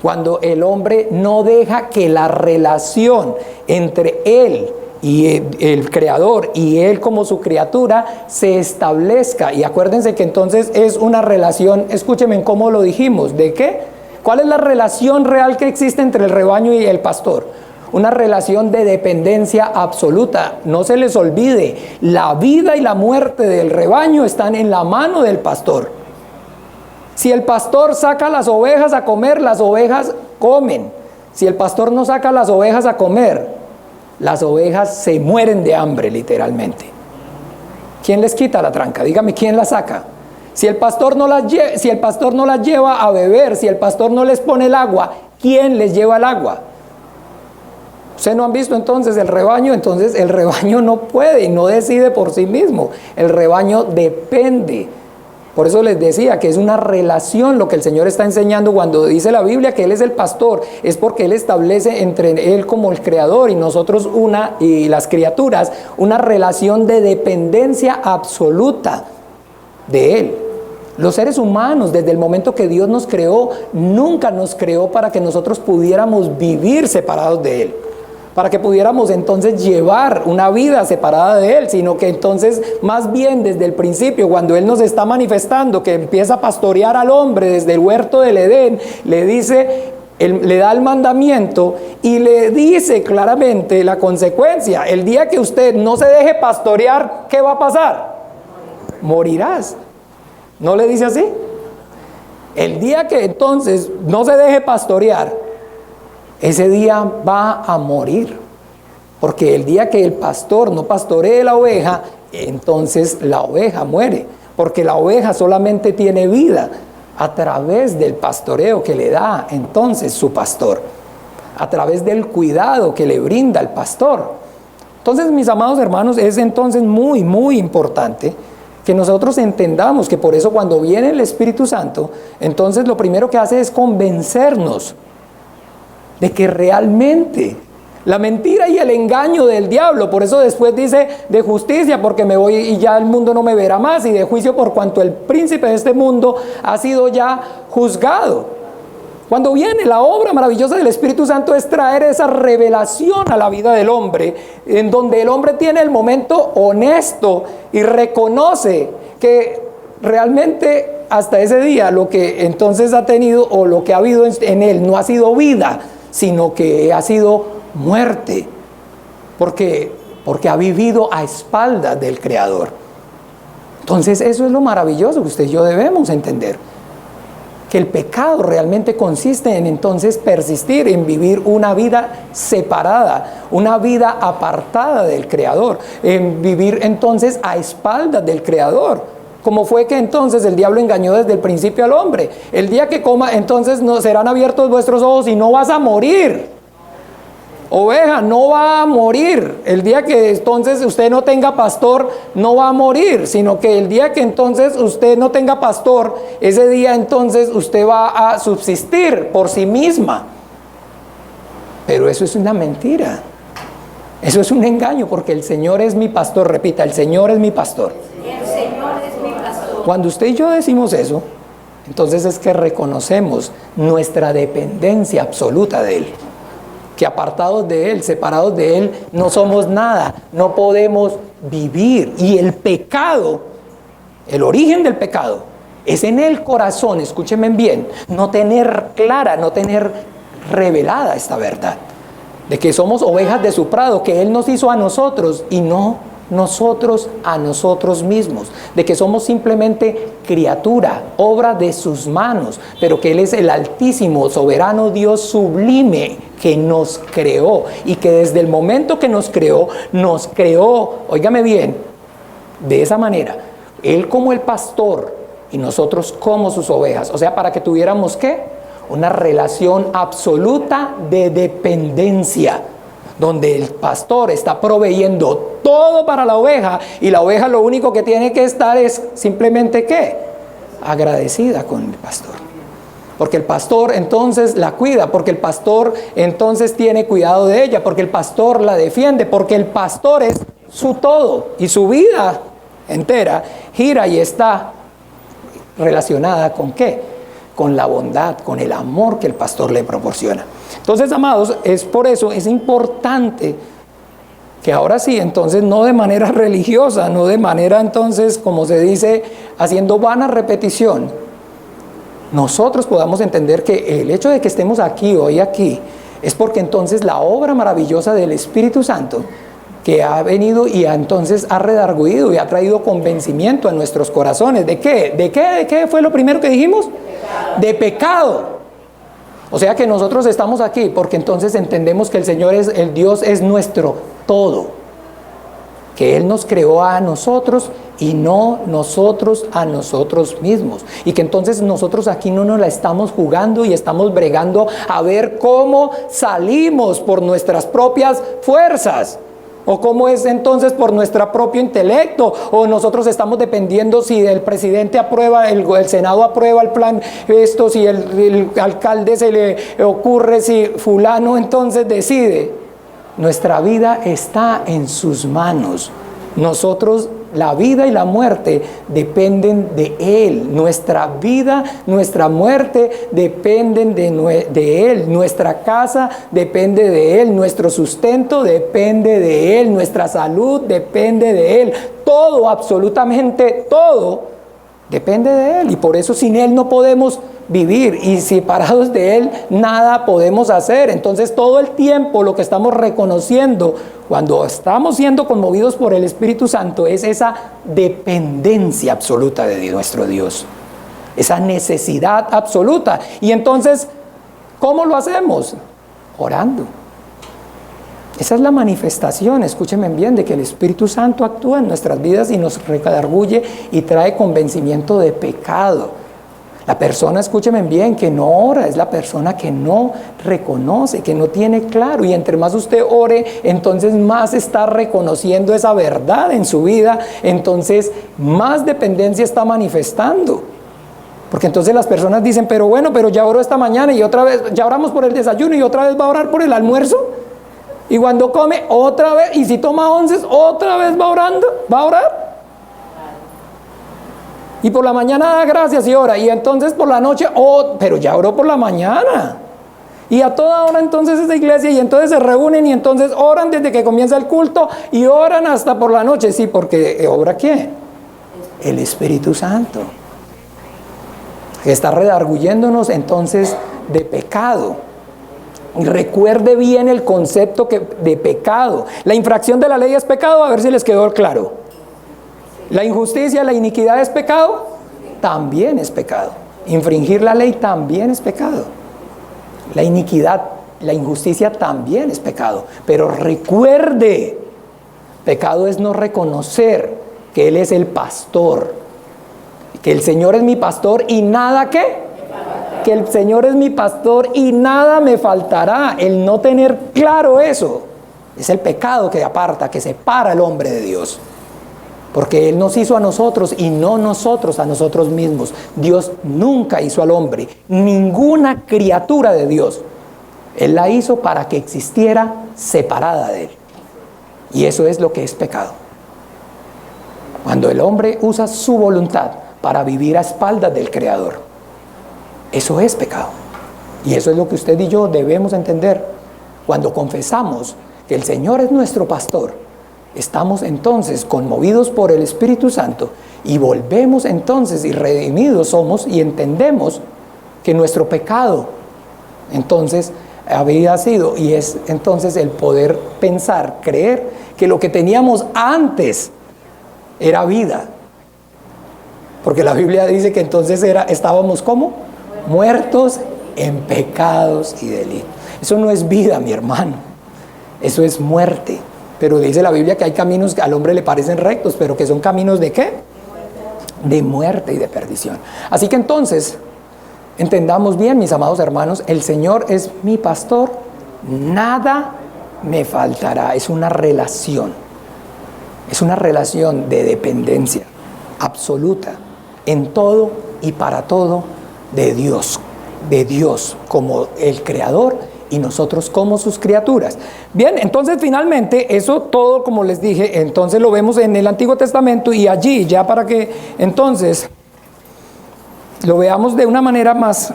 Cuando el hombre no deja que la relación entre él y el Creador y él como su criatura se establezca. Y acuérdense que entonces es una relación, escúchenme cómo lo dijimos, ¿de qué? ¿Cuál es la relación real que existe entre el rebaño y el pastor? Una relación de dependencia absoluta. No se les olvide, la vida y la muerte del rebaño están en la mano del pastor. Si el pastor saca las ovejas a comer, las ovejas comen. Si el pastor no saca las ovejas a comer, las ovejas se mueren de hambre, literalmente. ¿Quién les quita la tranca? Dígame, ¿quién la saca? Si el pastor no las lleva a beber, si el pastor no les pone el agua, ¿quién les lleva el agua? ¿Ustedes no han visto entonces el rebaño? Entonces el rebaño no puede y no decide por sí mismo. El rebaño depende. Por eso les decía que es una relación lo que el Señor está enseñando cuando dice la Biblia que Él es el pastor. Es porque Él establece entre Él como el creador y nosotros y las criaturas una relación de dependencia absoluta de Él. Los seres humanos, desde el momento que Dios nos creó, nunca nos creó para que nosotros pudiéramos vivir separados de Él, para que pudiéramos entonces llevar una vida separada de Él, sino que entonces más bien desde el principio, cuando Él nos está manifestando que empieza a pastorear al hombre desde el huerto del Edén, le dice, le da el mandamiento y le dice claramente la consecuencia: el día que usted no se deje pastorear, ¿qué va a pasar? Morirás. ¿No le dice así? El día que entonces no se deje pastorear, ese día va a morir, porque el día que el pastor no pastoree la oveja, entonces la oveja muere, porque la oveja solamente tiene vida a través del pastoreo que le da entonces su pastor, a través del cuidado que le brinda el pastor. Entonces, mis amados hermanos, es entonces muy, muy importante que nosotros entendamos que por eso cuando viene el Espíritu Santo, entonces lo primero que hace es convencernos de que realmente la mentira y el engaño del diablo, por eso después dice de justicia, porque me voy y ya el mundo no me verá más, y de juicio por cuanto el príncipe de este mundo ha sido ya juzgado. Cuando viene la obra maravillosa del Espíritu Santo es traer esa revelación a la vida del hombre, en donde el hombre tiene el momento honesto y reconoce que realmente hasta ese día lo que entonces ha tenido o lo que ha habido en él no ha sido vida, sino que ha sido muerte, porque ha vivido a espaldas del Creador. Entonces eso es lo maravilloso que usted y yo debemos entender, que el pecado realmente consiste en entonces persistir en vivir una vida separada, una vida apartada del Creador, en vivir entonces a espaldas del Creador. Como fue que entonces el diablo engañó desde el principio al hombre. El día que coma, entonces no serán abiertos vuestros ojos y no vas a morir. Oveja, no va a morir. El día que entonces usted no tenga pastor, no va a morir, sino que el día que entonces usted no tenga pastor, ese día entonces usted va a subsistir por sí misma. Pero eso es una mentira. Eso es un engaño, porque el Señor es mi pastor. Repita, el Señor es mi pastor. El Señor es mi pastor. Cuando usted y yo decimos eso, entonces es que reconocemos nuestra dependencia absoluta de Él. Que apartados de Él, separados de Él, no somos nada, no podemos vivir. Y el pecado, el origen del pecado, es en el corazón, escúchenme bien, no tener clara, no tener revelada esta verdad. De que somos ovejas de su prado, que Él nos hizo a nosotros y no nosotros a nosotros mismos. De que somos simplemente criatura, obra de sus manos, pero que Él es el altísimo, soberano Dios sublime que nos creó. Y que desde el momento que nos creó, óigame bien, de esa manera. Él como el pastor y nosotros como sus ovejas. O sea, para que tuviéramos ¿qué? Una relación absoluta de dependencia, donde el pastor está proveyendo todo para la oveja y la oveja lo único que tiene que estar es simplemente ¿qué? Agradecida con el pastor. Porque el pastor entonces la cuida, porque el pastor entonces tiene cuidado de ella, porque el pastor la defiende, porque el pastor es su todo y su vida entera gira y está relacionada ¿con qué? Con la bondad, con el amor que el pastor le proporciona. Entonces, amados, es por eso, es importante que ahora sí, entonces, no de manera religiosa, no de manera entonces, como se dice, haciendo vana repetición, nosotros podamos entender que el hecho de que estemos aquí, hoy aquí, es porque entonces la obra maravillosa del Espíritu Santo que ha venido y entonces ha redarguido y ha traído convencimiento a nuestros corazones. ¿De qué? ¿De qué fue lo primero que dijimos? De pecado. O sea que nosotros estamos aquí porque entonces entendemos que el Señor es, el Dios es nuestro todo. Que Él nos creó a nosotros y no nosotros a nosotros mismos. Y que entonces nosotros aquí no nos la estamos jugando y estamos bregando a ver cómo salimos por nuestras propias fuerzas. O cómo es entonces por nuestro propio intelecto, o nosotros estamos dependiendo si el presidente aprueba, el Senado aprueba el plan, esto, si el alcalde se le ocurre, si fulano entonces decide. Nuestra vida está en sus manos. Nosotros, la vida y la muerte dependen de Él. Nuestra vida, nuestra muerte dependen de Él. Nuestra casa depende de Él. Nuestro sustento depende de Él. Nuestra salud depende de Él. Todo, absolutamente todo, depende de Él. Y por eso sin Él no podemos vivir. Y separados de Él nada podemos hacer. Entonces todo el tiempo lo que estamos reconociendo cuando estamos siendo conmovidos por el Espíritu Santo es esa dependencia absoluta de nuestro Dios. Esa necesidad absoluta. Y entonces, ¿cómo lo hacemos? Orando. Esa es la manifestación, escúchenme bien, de que el Espíritu Santo actúa en nuestras vidas y nos redarguye y trae convencimiento de pecado. La persona, escúcheme bien, que no ora, es la persona que no reconoce, que no tiene claro. Y entre más usted ore, entonces más está reconociendo esa verdad en su vida, entonces más dependencia está manifestando. Porque entonces las personas dicen, pero bueno, pero ya oró esta mañana y otra vez, ya oramos por el desayuno y otra vez va a orar por el almuerzo. Y cuando come, otra vez, y si toma onces, otra vez va orando, va a orar. Y por la mañana da gracias y ora. Y entonces por la noche, pero ya oró por la mañana. Y a toda hora entonces esa iglesia, y entonces se reúnen y entonces oran desde que comienza el culto y oran hasta por la noche. Sí, porque ¿obra quién? El Espíritu Santo. Que está redarguyéndonos entonces de pecado. Recuerde bien el concepto de pecado. La infracción de la ley es pecado, a ver si les quedó claro. La injusticia, la iniquidad es pecado, también es pecado. Infringir la ley también es pecado. La iniquidad, la injusticia también es pecado. Pero recuerde, pecado es no reconocer que Él es el pastor. Que el Señor es mi pastor y nada ¿qué? Que el Señor es mi pastor y nada me faltará. El no tener claro eso es el pecado que aparta, que separa al hombre de Dios. Porque Él nos hizo a nosotros y no nosotros a nosotros mismos. Dios nunca hizo al hombre, ninguna criatura de Dios Él la hizo para que existiera separada de Él. Y eso es lo que es pecado. Cuando el hombre usa su voluntad para vivir a espaldas del Creador, eso es pecado. Y eso es lo que usted y yo debemos entender. Cuando confesamos que el Señor es nuestro pastor, estamos entonces conmovidos por el Espíritu Santo y volvemos entonces y redimidos somos y entendemos que nuestro pecado entonces había sido, y es entonces el poder pensar, creer que lo que teníamos antes era vida. Porque la Biblia dice que entonces estábamos ¿cómo? Muertos en pecados y delitos. Eso no es vida, mi hermano. Eso es muerte. Pero dice la Biblia que hay caminos que al hombre le parecen rectos, pero que son caminos ¿de qué? De muerte y de perdición. Así que entonces, entendamos bien, mis amados hermanos, el Señor es mi pastor, nada me faltará. Es una relación de dependencia absoluta, en todo y para todo, de Dios como el Creador y nosotros como sus criaturas. Bien, entonces finalmente eso todo, como les dije, entonces lo vemos en el Antiguo Testamento, y allí ya para que entonces lo veamos de una manera más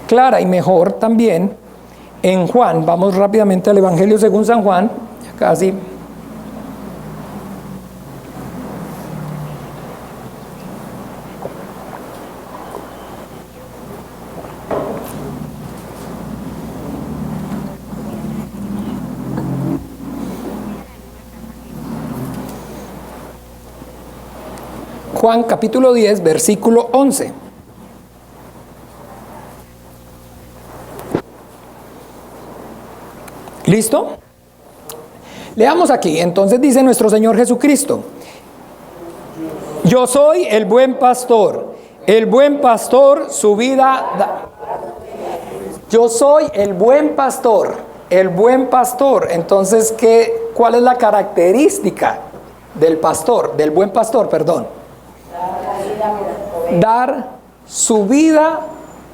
clara y mejor también en Juan. Vamos rápidamente al Evangelio según San Juan, ya casi. Juan capítulo 10, versículo 11. ¿Listo? Leamos aquí. Entonces dice nuestro Señor Jesucristo: yo soy el buen pastor. El buen pastor su vida da. Yo soy el buen pastor. El buen pastor. Entonces, ¿cuál es la característica del pastor? Del buen pastor, perdón. Dar su vida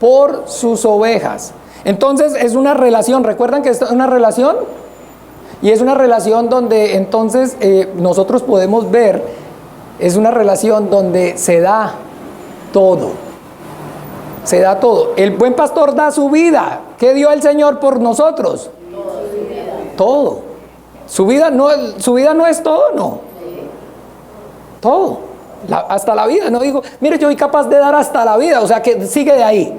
por sus ovejas. Entonces es una relación. ¿Recuerdan que es una relación? Y es una relación donde entonces nosotros podemos ver, es una relación donde se da todo. Se da todo. El buen pastor da su vida. ¿Qué dio el Señor por nosotros? Todo. Su vida no es todo, no. Todo. Hasta la vida. No digo, mire, yo soy capaz de dar hasta la vida. O sea que sigue de ahí.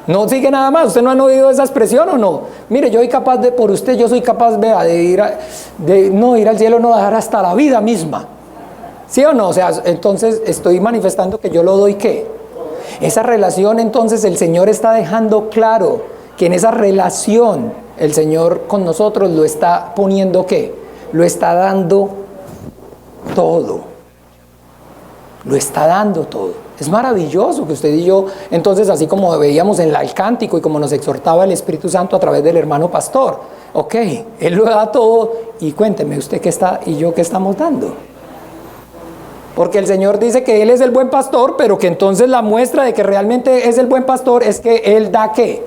No sigue nada más. ¿Usted no han oído esa expresión o no? Mire, yo soy capaz de, por usted, yo soy capaz, vea, de ir al cielo, no, dar hasta la vida misma. ¿Sí o no? O sea, entonces estoy manifestando que yo lo doy, ¿qué? Esa relación, entonces el Señor está dejando claro que en esa relación el Señor con nosotros lo está poniendo, ¿qué? Lo está dando todo. Lo está dando todo. Es maravilloso que usted y yo, entonces, así como veíamos en el cántico y como nos exhortaba el Espíritu Santo a través del hermano pastor, ok, Él lo da todo, y cuénteme usted qué está y yo qué estamos dando. Porque el Señor dice que Él es el buen pastor, pero que entonces la muestra de que realmente es el buen pastor es que Él da ¿qué?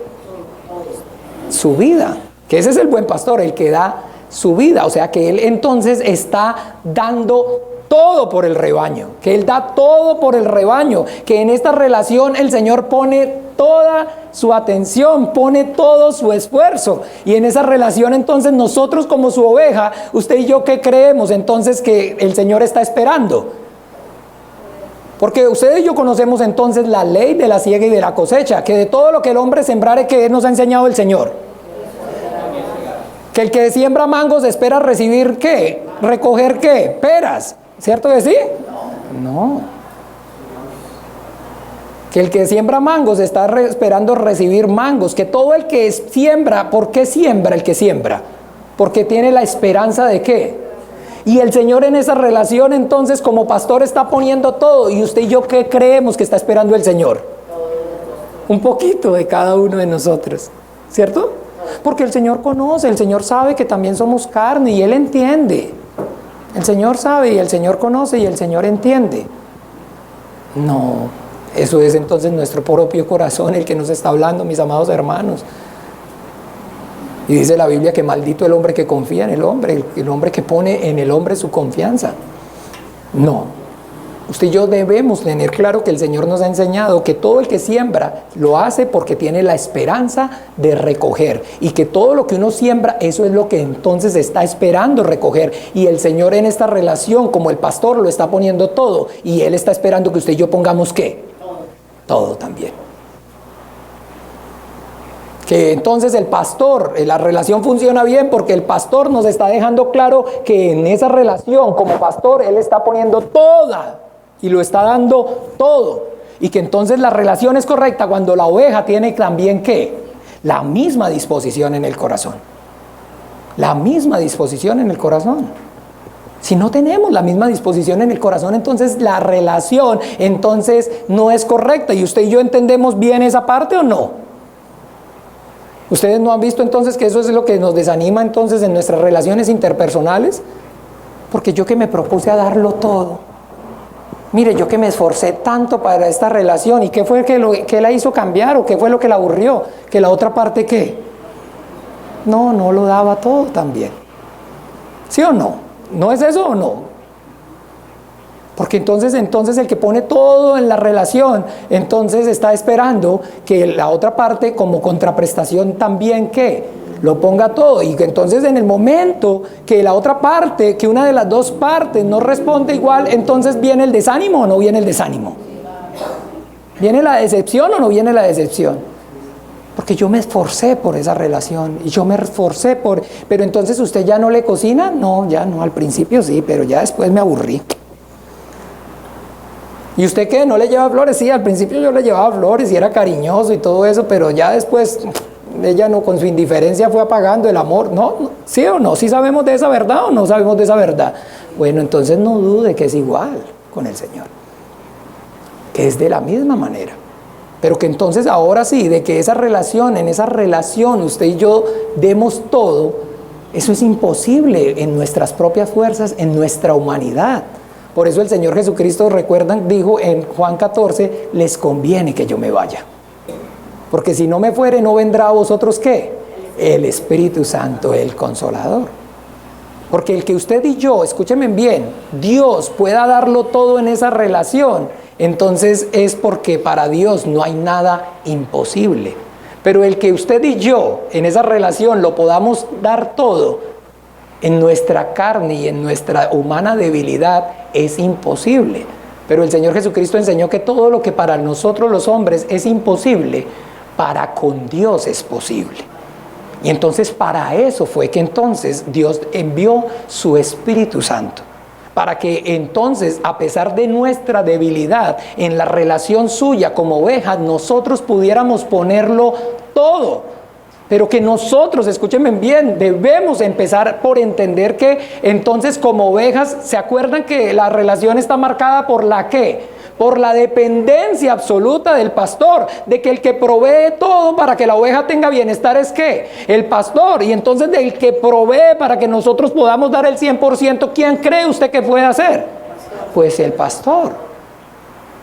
Su vida. Que ese es el buen pastor, el que da su vida. O sea que Él entonces está dando todo por el rebaño, que Él da todo por el rebaño, que en esta relación el Señor pone toda su atención, pone todo su esfuerzo, y en esa relación entonces nosotros como su oveja, usted y yo, ¿qué creemos entonces que el Señor está esperando? Porque usted y yo conocemos entonces la ley de la siega y de la cosecha, que de todo lo que el hombre sembrare, que nos ha enseñado el Señor, que el que siembra mangos espera recibir ¿qué? Recoger ¿qué? Peras. ¿Cierto que sí? No. Que el que siembra mangos está esperando recibir mangos. Que todo el que siembra, ¿por qué siembra el que siembra? Porque tiene la esperanza de ¿qué? Y el Señor en esa relación entonces como pastor está poniendo todo. ¿Y usted y yo qué creemos que está esperando el Señor? Un poquito de cada uno de nosotros. ¿Cierto? Porque el Señor conoce, el Señor sabe que también somos carne y Él entiende. El Señor sabe y el Señor conoce y el Señor entiende. No, Eso es entonces nuestro propio corazón el que nos está hablando, mis amados hermanos. Y dice la Biblia que maldito el hombre que confía en el hombre que pone en el hombre su confianza. No. Usted y yo debemos tener claro que el Señor nos ha enseñado que todo el que siembra lo hace porque tiene la esperanza de recoger, y que todo lo que uno siembra, eso es lo que entonces está esperando recoger. Y el Señor en esta relación, como el pastor, lo está poniendo todo, y Él está esperando que usted y yo pongamos ¿qué? Todo también. Que entonces el pastor, la relación funciona bien porque el pastor nos está dejando claro que en esa relación como pastor Él está poniendo toda y lo está dando todo, y que entonces la relación es correcta cuando la oveja tiene también ¿qué? La misma disposición en el corazón. La misma disposición en el corazón. Si no tenemos la misma disposición en el corazón, entonces la relación entonces no es correcta. ¿Y usted y yo entendemos bien esa parte o no? ¿Ustedes no han visto entonces que eso es lo que nos desanima entonces en nuestras relaciones interpersonales? Porque yo que me propuse a darlo todo. Mire, yo que me esforcé tanto para esta relación, ¿y qué fue que la hizo cambiar o qué fue lo que la aburrió? ¿Que la otra parte qué? No lo daba todo también. ¿Sí o no? ¿No es eso o no? Porque entonces el que pone todo en la relación, entonces está esperando que la otra parte como contraprestación también ¿qué? Lo ponga todo, y que entonces en el momento que la otra parte, que una de las dos partes no responde igual, entonces ¿viene el desánimo o no viene el desánimo? ¿Viene la decepción o no viene la decepción? Porque yo me esforcé por esa relación, y yo me esforcé pero entonces ¿usted ya no le cocina? No, ya no, al principio sí, pero ya después me aburrí. ¿Y usted qué? ¿No le lleva flores? Sí, al principio yo le llevaba flores y era cariñoso y todo eso, pero ya después ella no, con su indiferencia fue apagando el amor. No, ¿sí o no? ¿Sí sabemos de esa verdad o no sabemos de esa verdad? Bueno, entonces no dude que es igual con el Señor, que es de la misma manera. Pero que entonces ahora sí, de que en esa relación usted y yo demos todo, eso es imposible en nuestras propias fuerzas, en nuestra humanidad. Por eso el Señor Jesucristo, recuerdan, dijo en Juan 14, les conviene que yo me vaya. Porque si no me fuere, no vendrá a vosotros ¿qué? El Espíritu Santo, el Consolador. Porque el que usted y yo, escúchenme bien, Dios pueda darlo todo en esa relación, entonces es porque para Dios no hay nada imposible. Pero el que usted y yo en esa relación lo podamos dar todo, en nuestra carne y en nuestra humana debilidad, es imposible. Pero el Señor Jesucristo enseñó que todo lo que para nosotros los hombres es imposible, para con Dios es posible. Y entonces para eso fue que entonces Dios envió su Espíritu Santo, para que entonces, a pesar de nuestra debilidad en la relación suya como ovejas, nosotros pudiéramos ponerlo todo. Pero que nosotros, escúchenme bien, debemos empezar por entender que entonces como ovejas, ¿se acuerdan que la relación está marcada por la qué? Por la dependencia absoluta del pastor, de que el que provee todo para que la oveja tenga bienestar es ¿qué? El pastor. Y entonces del que provee para que nosotros podamos dar el 100%, ¿quién cree usted que puede hacer? Pues el pastor.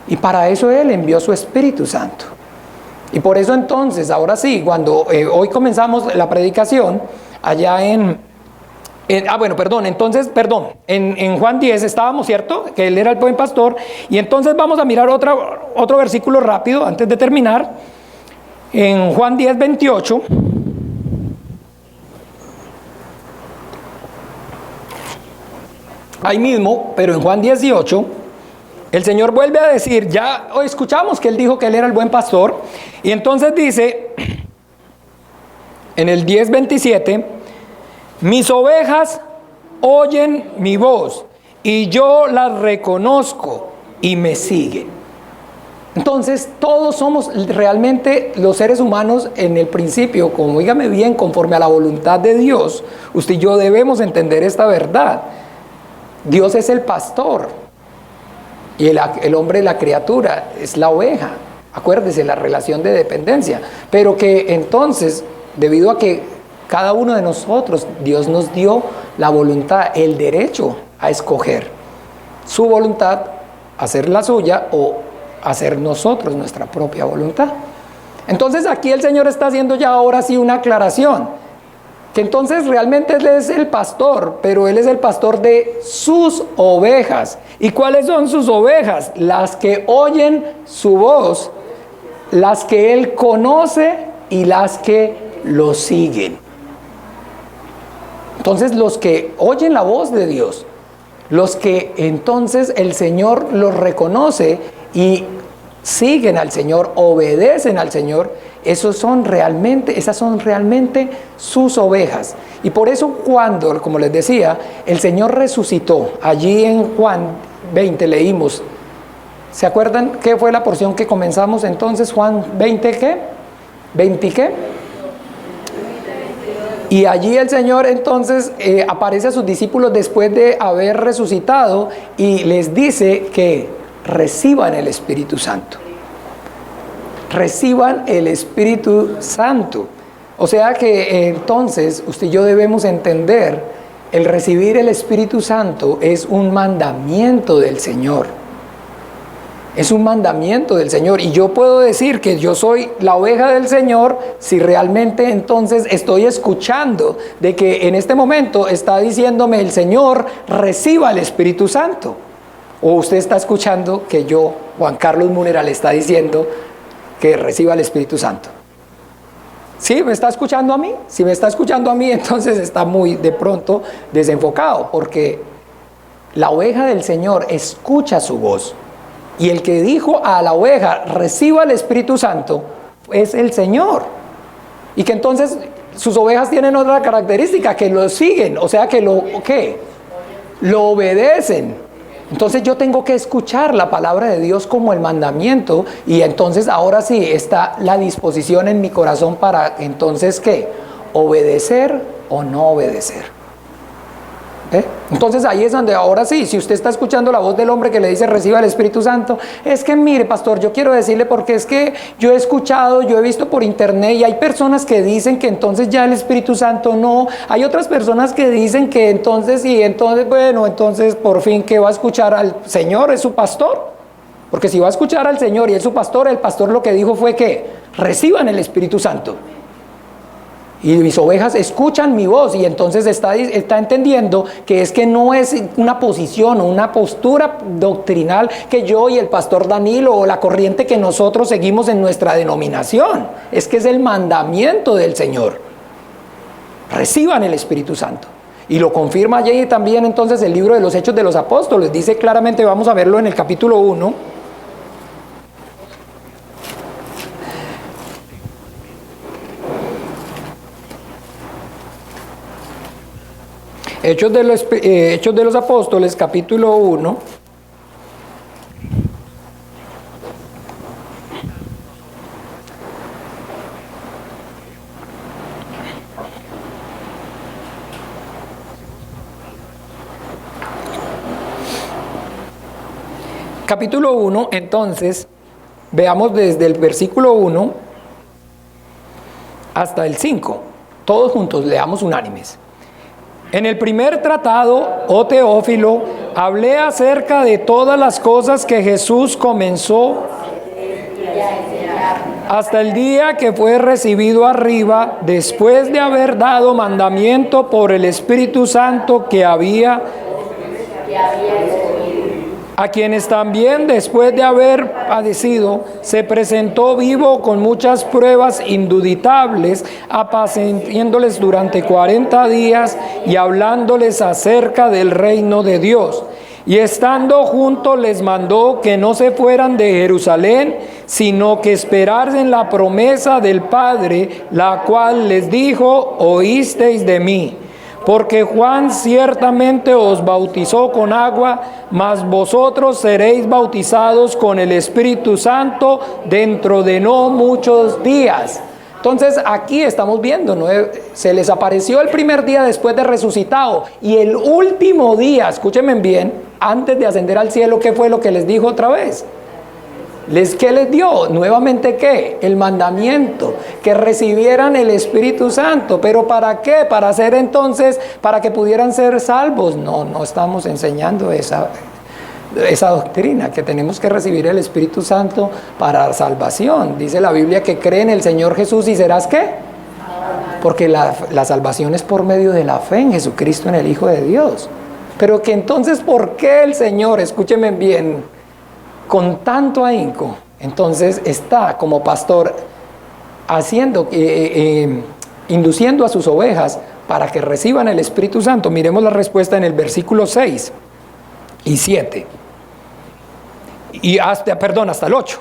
Y para eso Él envió su Espíritu Santo. Y por eso entonces, ahora sí, cuando hoy comenzamos la predicación, allá en Juan 10 estábamos, ¿cierto? Que Él era el buen pastor. Y entonces vamos a mirar otro versículo rápido antes de terminar. En Juan 10, 28. Ahí mismo, pero en Juan 18, el Señor vuelve a decir, ya escuchamos que Él dijo que Él era el buen pastor. Y entonces dice, en el 10:27, mis ovejas oyen mi voz y yo las reconozco y me siguen. Entonces todos somos realmente los seres humanos en el principio, como dígame bien, conforme a la voluntad de Dios. Usted y yo debemos entender esta verdad. Dios es el pastor y el hombre, la criatura, es la oveja. Acuérdese, la relación de dependencia. Pero que entonces, debido a que cada uno de nosotros, Dios nos dio la voluntad, el derecho a escoger su voluntad, hacer la suya o hacer nosotros nuestra propia voluntad. Entonces aquí el Señor está haciendo ya ahora sí una aclaración, que entonces realmente Él es el pastor, pero Él es el pastor de sus ovejas. ¿Y cuáles son sus ovejas? Las que oyen su voz, las que Él conoce y las que lo siguen. Entonces los que oyen la voz de Dios, los que entonces el Señor los reconoce y siguen al Señor, obedecen al Señor, esas son realmente sus ovejas. Y por eso cuando, como les decía, el Señor resucitó, allí en Juan 20 leímos, ¿se acuerdan qué fue la porción que comenzamos entonces? Juan 20, ¿qué? ¿20 qué? Y allí el Señor entonces aparece a sus discípulos después de haber resucitado y les dice que reciban el Espíritu Santo. Reciban el Espíritu Santo. O sea que entonces usted y yo debemos entender, el recibir el Espíritu Santo es un mandamiento del Señor. Es un mandamiento del Señor. Y yo puedo decir que yo soy la oveja del Señor si realmente entonces estoy escuchando de que en este momento está diciéndome el Señor, reciba el Espíritu Santo. O usted está escuchando que yo, Juan Carlos Munera, le está diciendo que reciba el Espíritu Santo. ¿Sí? ¿Me está escuchando a mí? Si me está escuchando a mí, entonces está muy de pronto desenfocado, porque la oveja del Señor escucha su voz. Y el que dijo a la oveja, reciba el Espíritu Santo, es el Señor. Y que entonces sus ovejas tienen otra característica, que lo siguen, o sea que lo obedecen. Entonces yo tengo que escuchar la palabra de Dios como el mandamiento, y entonces ahora sí está la disposición en mi corazón para entonces ¿qué? Obedecer o no obedecer. Entonces ahí es donde ahora sí, si usted está escuchando la voz del hombre que le dice reciba el Espíritu Santo, es que mire pastor, yo quiero decirle porque es que yo he escuchado, yo he visto por internet y hay personas que dicen que entonces ya el Espíritu Santo no, hay otras personas que dicen que entonces y entonces bueno, entonces por fin que va a escuchar al Señor, es su pastor, porque si va a escuchar al Señor y es su pastor, el pastor lo que dijo fue que reciban el Espíritu Santo. Y mis ovejas escuchan mi voz, y entonces está entendiendo que es que no es una posición o una postura doctrinal que yo y el pastor Danilo o la corriente que nosotros seguimos en nuestra denominación. Es que es el mandamiento del Señor. Reciban el Espíritu Santo. Y lo confirma allí también entonces el libro de los Hechos de los Apóstoles. Dice claramente, vamos a verlo en el capítulo 1. Hechos de los Apóstoles, capítulo 1. Capítulo 1, entonces, veamos desde el versículo 1 hasta el 5. Todos juntos, leamos unánimes. En el primer tratado, oh Teófilo, hablé acerca de todas las cosas que Jesús comenzó hasta el día que fue recibido arriba, después de haber dado mandamiento por el Espíritu Santo que había a quienes también después de haber padecido se presentó vivo con muchas pruebas indubitables, apacientándoles durante 40 días y hablándoles acerca del reino de Dios. Y estando juntos les mandó que no se fueran de Jerusalén, sino que esperasen la promesa del Padre, la cual les dijo, oísteis de mí. Porque Juan ciertamente os bautizó con agua, mas vosotros seréis bautizados con el Espíritu Santo dentro de no muchos días. Entonces aquí estamos viendo, ¿no? Se les apareció el primer día después de resucitado, y el último día, escúchenme bien, antes de ascender al cielo, ¿qué fue lo que les dijo otra vez? ¿Qué les dio? Nuevamente, ¿qué? El mandamiento, que recibieran el Espíritu Santo. ¿Pero para qué? Para hacer entonces, para que pudieran ser salvos. No estamos enseñando esa doctrina, que tenemos que recibir el Espíritu Santo para salvación. Dice la Biblia que cree en el Señor Jesús y serás ¿qué? Porque la salvación es por medio de la fe en Jesucristo, en el Hijo de Dios. Pero que entonces, ¿por qué el Señor, escúcheme bien, con tanto ahínco, entonces está como pastor haciendo, induciendo a sus ovejas para que reciban el Espíritu Santo? Miremos la respuesta en el versículo 6 y 7. Y hasta el 8.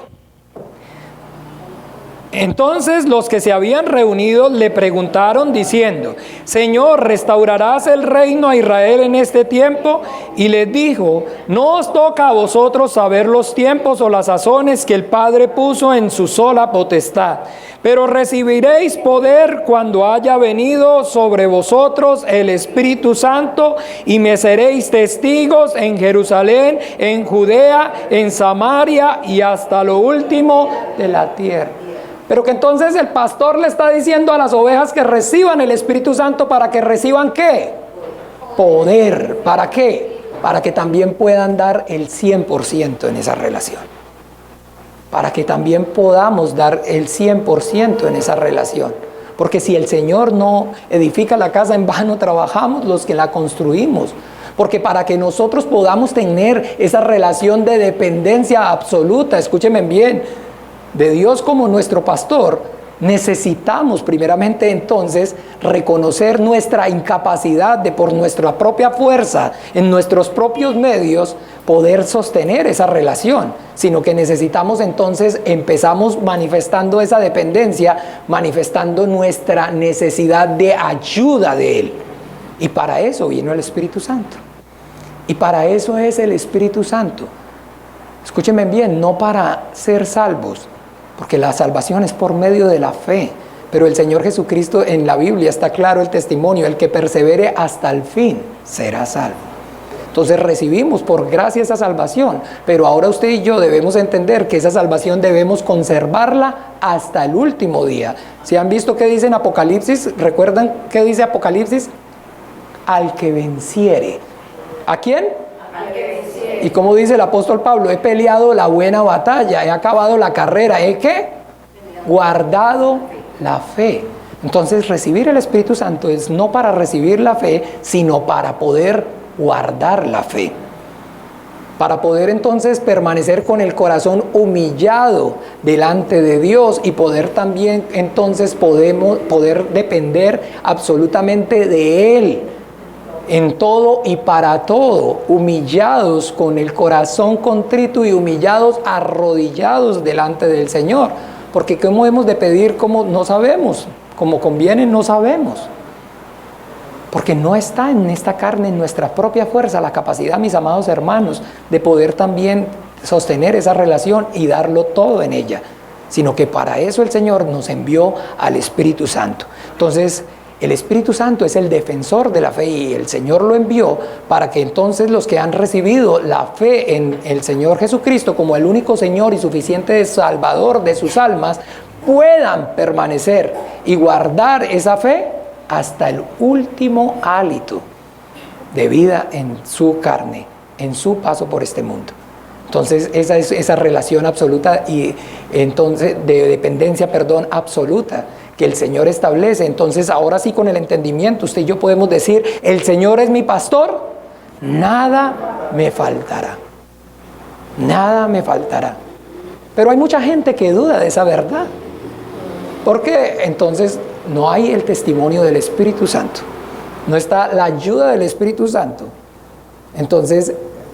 Entonces los que se habían reunido le preguntaron diciendo: Señor, ¿restaurarás el reino a Israel en este tiempo? Y les dijo: no os toca a vosotros saber los tiempos o las sazones que el Padre puso en su sola potestad, pero recibiréis poder cuando haya venido sobre vosotros el Espíritu Santo, y me seréis testigos en Jerusalén, en Judea, en Samaria y hasta lo último de la tierra. Pero que entonces el pastor le está diciendo a las ovejas que reciban el Espíritu Santo para que reciban ¿qué? Poder. ¿Para qué? Para que también puedan dar el 100% en esa relación. Para que también podamos dar el 100% en esa relación. Porque si el Señor no edifica la casa, en vano trabajamos los que la construimos. Porque para que nosotros podamos tener esa relación de dependencia absoluta, escúchenme bien, de Dios como nuestro pastor, necesitamos primeramente entonces reconocer nuestra incapacidad de por nuestra propia fuerza, en nuestros propios medios, poder sostener esa relación, sino que necesitamos entonces, empezamos manifestando esa dependencia, manifestando nuestra necesidad de ayuda de Él. Y para eso vino el Espíritu Santo. Y para eso es el Espíritu Santo. Escúchenme bien, no para ser salvos, porque la salvación es por medio de la fe. Pero el Señor Jesucristo, en la Biblia está claro el testimonio: el que persevere hasta el fin será salvo. Entonces recibimos por gracia esa salvación, pero ahora usted y yo debemos entender que esa salvación debemos conservarla hasta el último día. ¿Si han visto qué dice en Apocalipsis? ¿Recuerdan qué dice Apocalipsis? Al que venciere. ¿A quién? Al que venciere. Y como dice el apóstol Pablo: he peleado la buena batalla, he acabado la carrera, he ¿qué? Guardado la fe. Entonces recibir el Espíritu Santo es no para recibir la fe, sino para poder guardar la fe. Para poder entonces permanecer con el corazón humillado delante de Dios y poder también entonces poder depender absolutamente de Él. En todo y para todo, humillados, con el corazón contrito y humillados, arrodillados delante del Señor. Porque ¿cómo hemos de pedir? Como no sabemos, como conviene no sabemos. Porque no está en esta carne, en nuestra propia fuerza, la capacidad, mis amados hermanos, de poder también sostener esa relación y darlo todo en ella. Sino que para eso el Señor nos envió al Espíritu Santo. Entonces, el Espíritu Santo es el defensor de la fe y el Señor lo envió para que entonces los que han recibido la fe en el Señor Jesucristo como el único Señor y suficiente Salvador de sus almas puedan permanecer y guardar esa fe hasta el último hálito de vida en su carne, en su paso por este mundo. Entonces esa es esa relación absoluta y entonces de dependencia, absoluta, que el Señor establece. Entonces ahora sí, con el entendimiento, usted y yo podemos decir: el Señor es mi pastor, nada me faltará. Nada me faltará. Pero hay mucha gente que duda de esa verdad. ¿Por qué? Entonces no hay el testimonio del Espíritu Santo. No está la ayuda del Espíritu Santo. Entonces,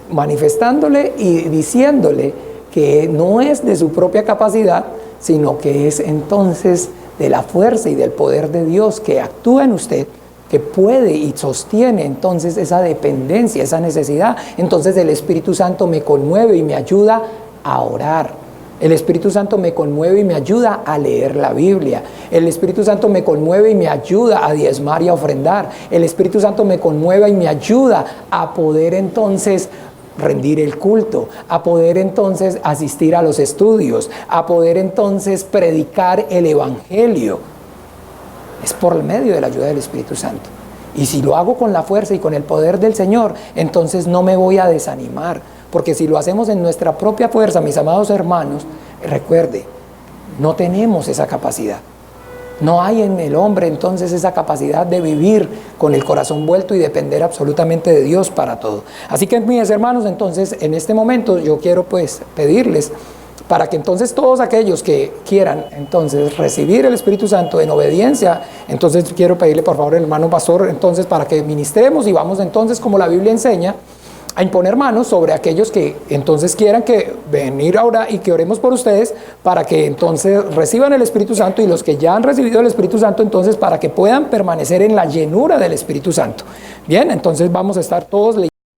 manifestándole y diciéndole que no es de su propia capacidad, sino que es entonces de la fuerza y del poder de Dios que actúa en usted, que puede y sostiene entonces esa dependencia, esa necesidad. Entonces el Espíritu Santo me conmueve y me ayuda a orar. El Espíritu Santo me conmueve y me ayuda a leer la Biblia. El Espíritu Santo me conmueve y me ayuda a diezmar y a ofrendar. El Espíritu Santo me conmueve y me ayuda a poder entonces rendir el culto, a poder entonces asistir a los estudios, a poder entonces predicar el Evangelio. Es por medio de la ayuda del Espíritu Santo. Y si lo hago con la fuerza y con el poder del Señor, entonces no me voy a desanimar, porque si lo hacemos en nuestra propia fuerza, mis amados hermanos, recuerde, no tenemos esa capacidad. No hay en el hombre entonces esa capacidad de vivir con el corazón vuelto y depender absolutamente de Dios para todo. Así que, mis hermanos, entonces en este momento yo quiero pues pedirles para que entonces todos aquellos que quieran entonces recibir el Espíritu Santo en obediencia, entonces quiero pedirle por favor al hermano pastor entonces para que ministremos y vamos entonces, como la Biblia enseña, a imponer manos sobre aquellos que entonces quieran que venir ahora y que oremos por ustedes para que entonces reciban el Espíritu Santo, y los que ya han recibido el Espíritu Santo entonces para que puedan permanecer en la llenura del Espíritu Santo. Bien, entonces vamos a estar todos leyendo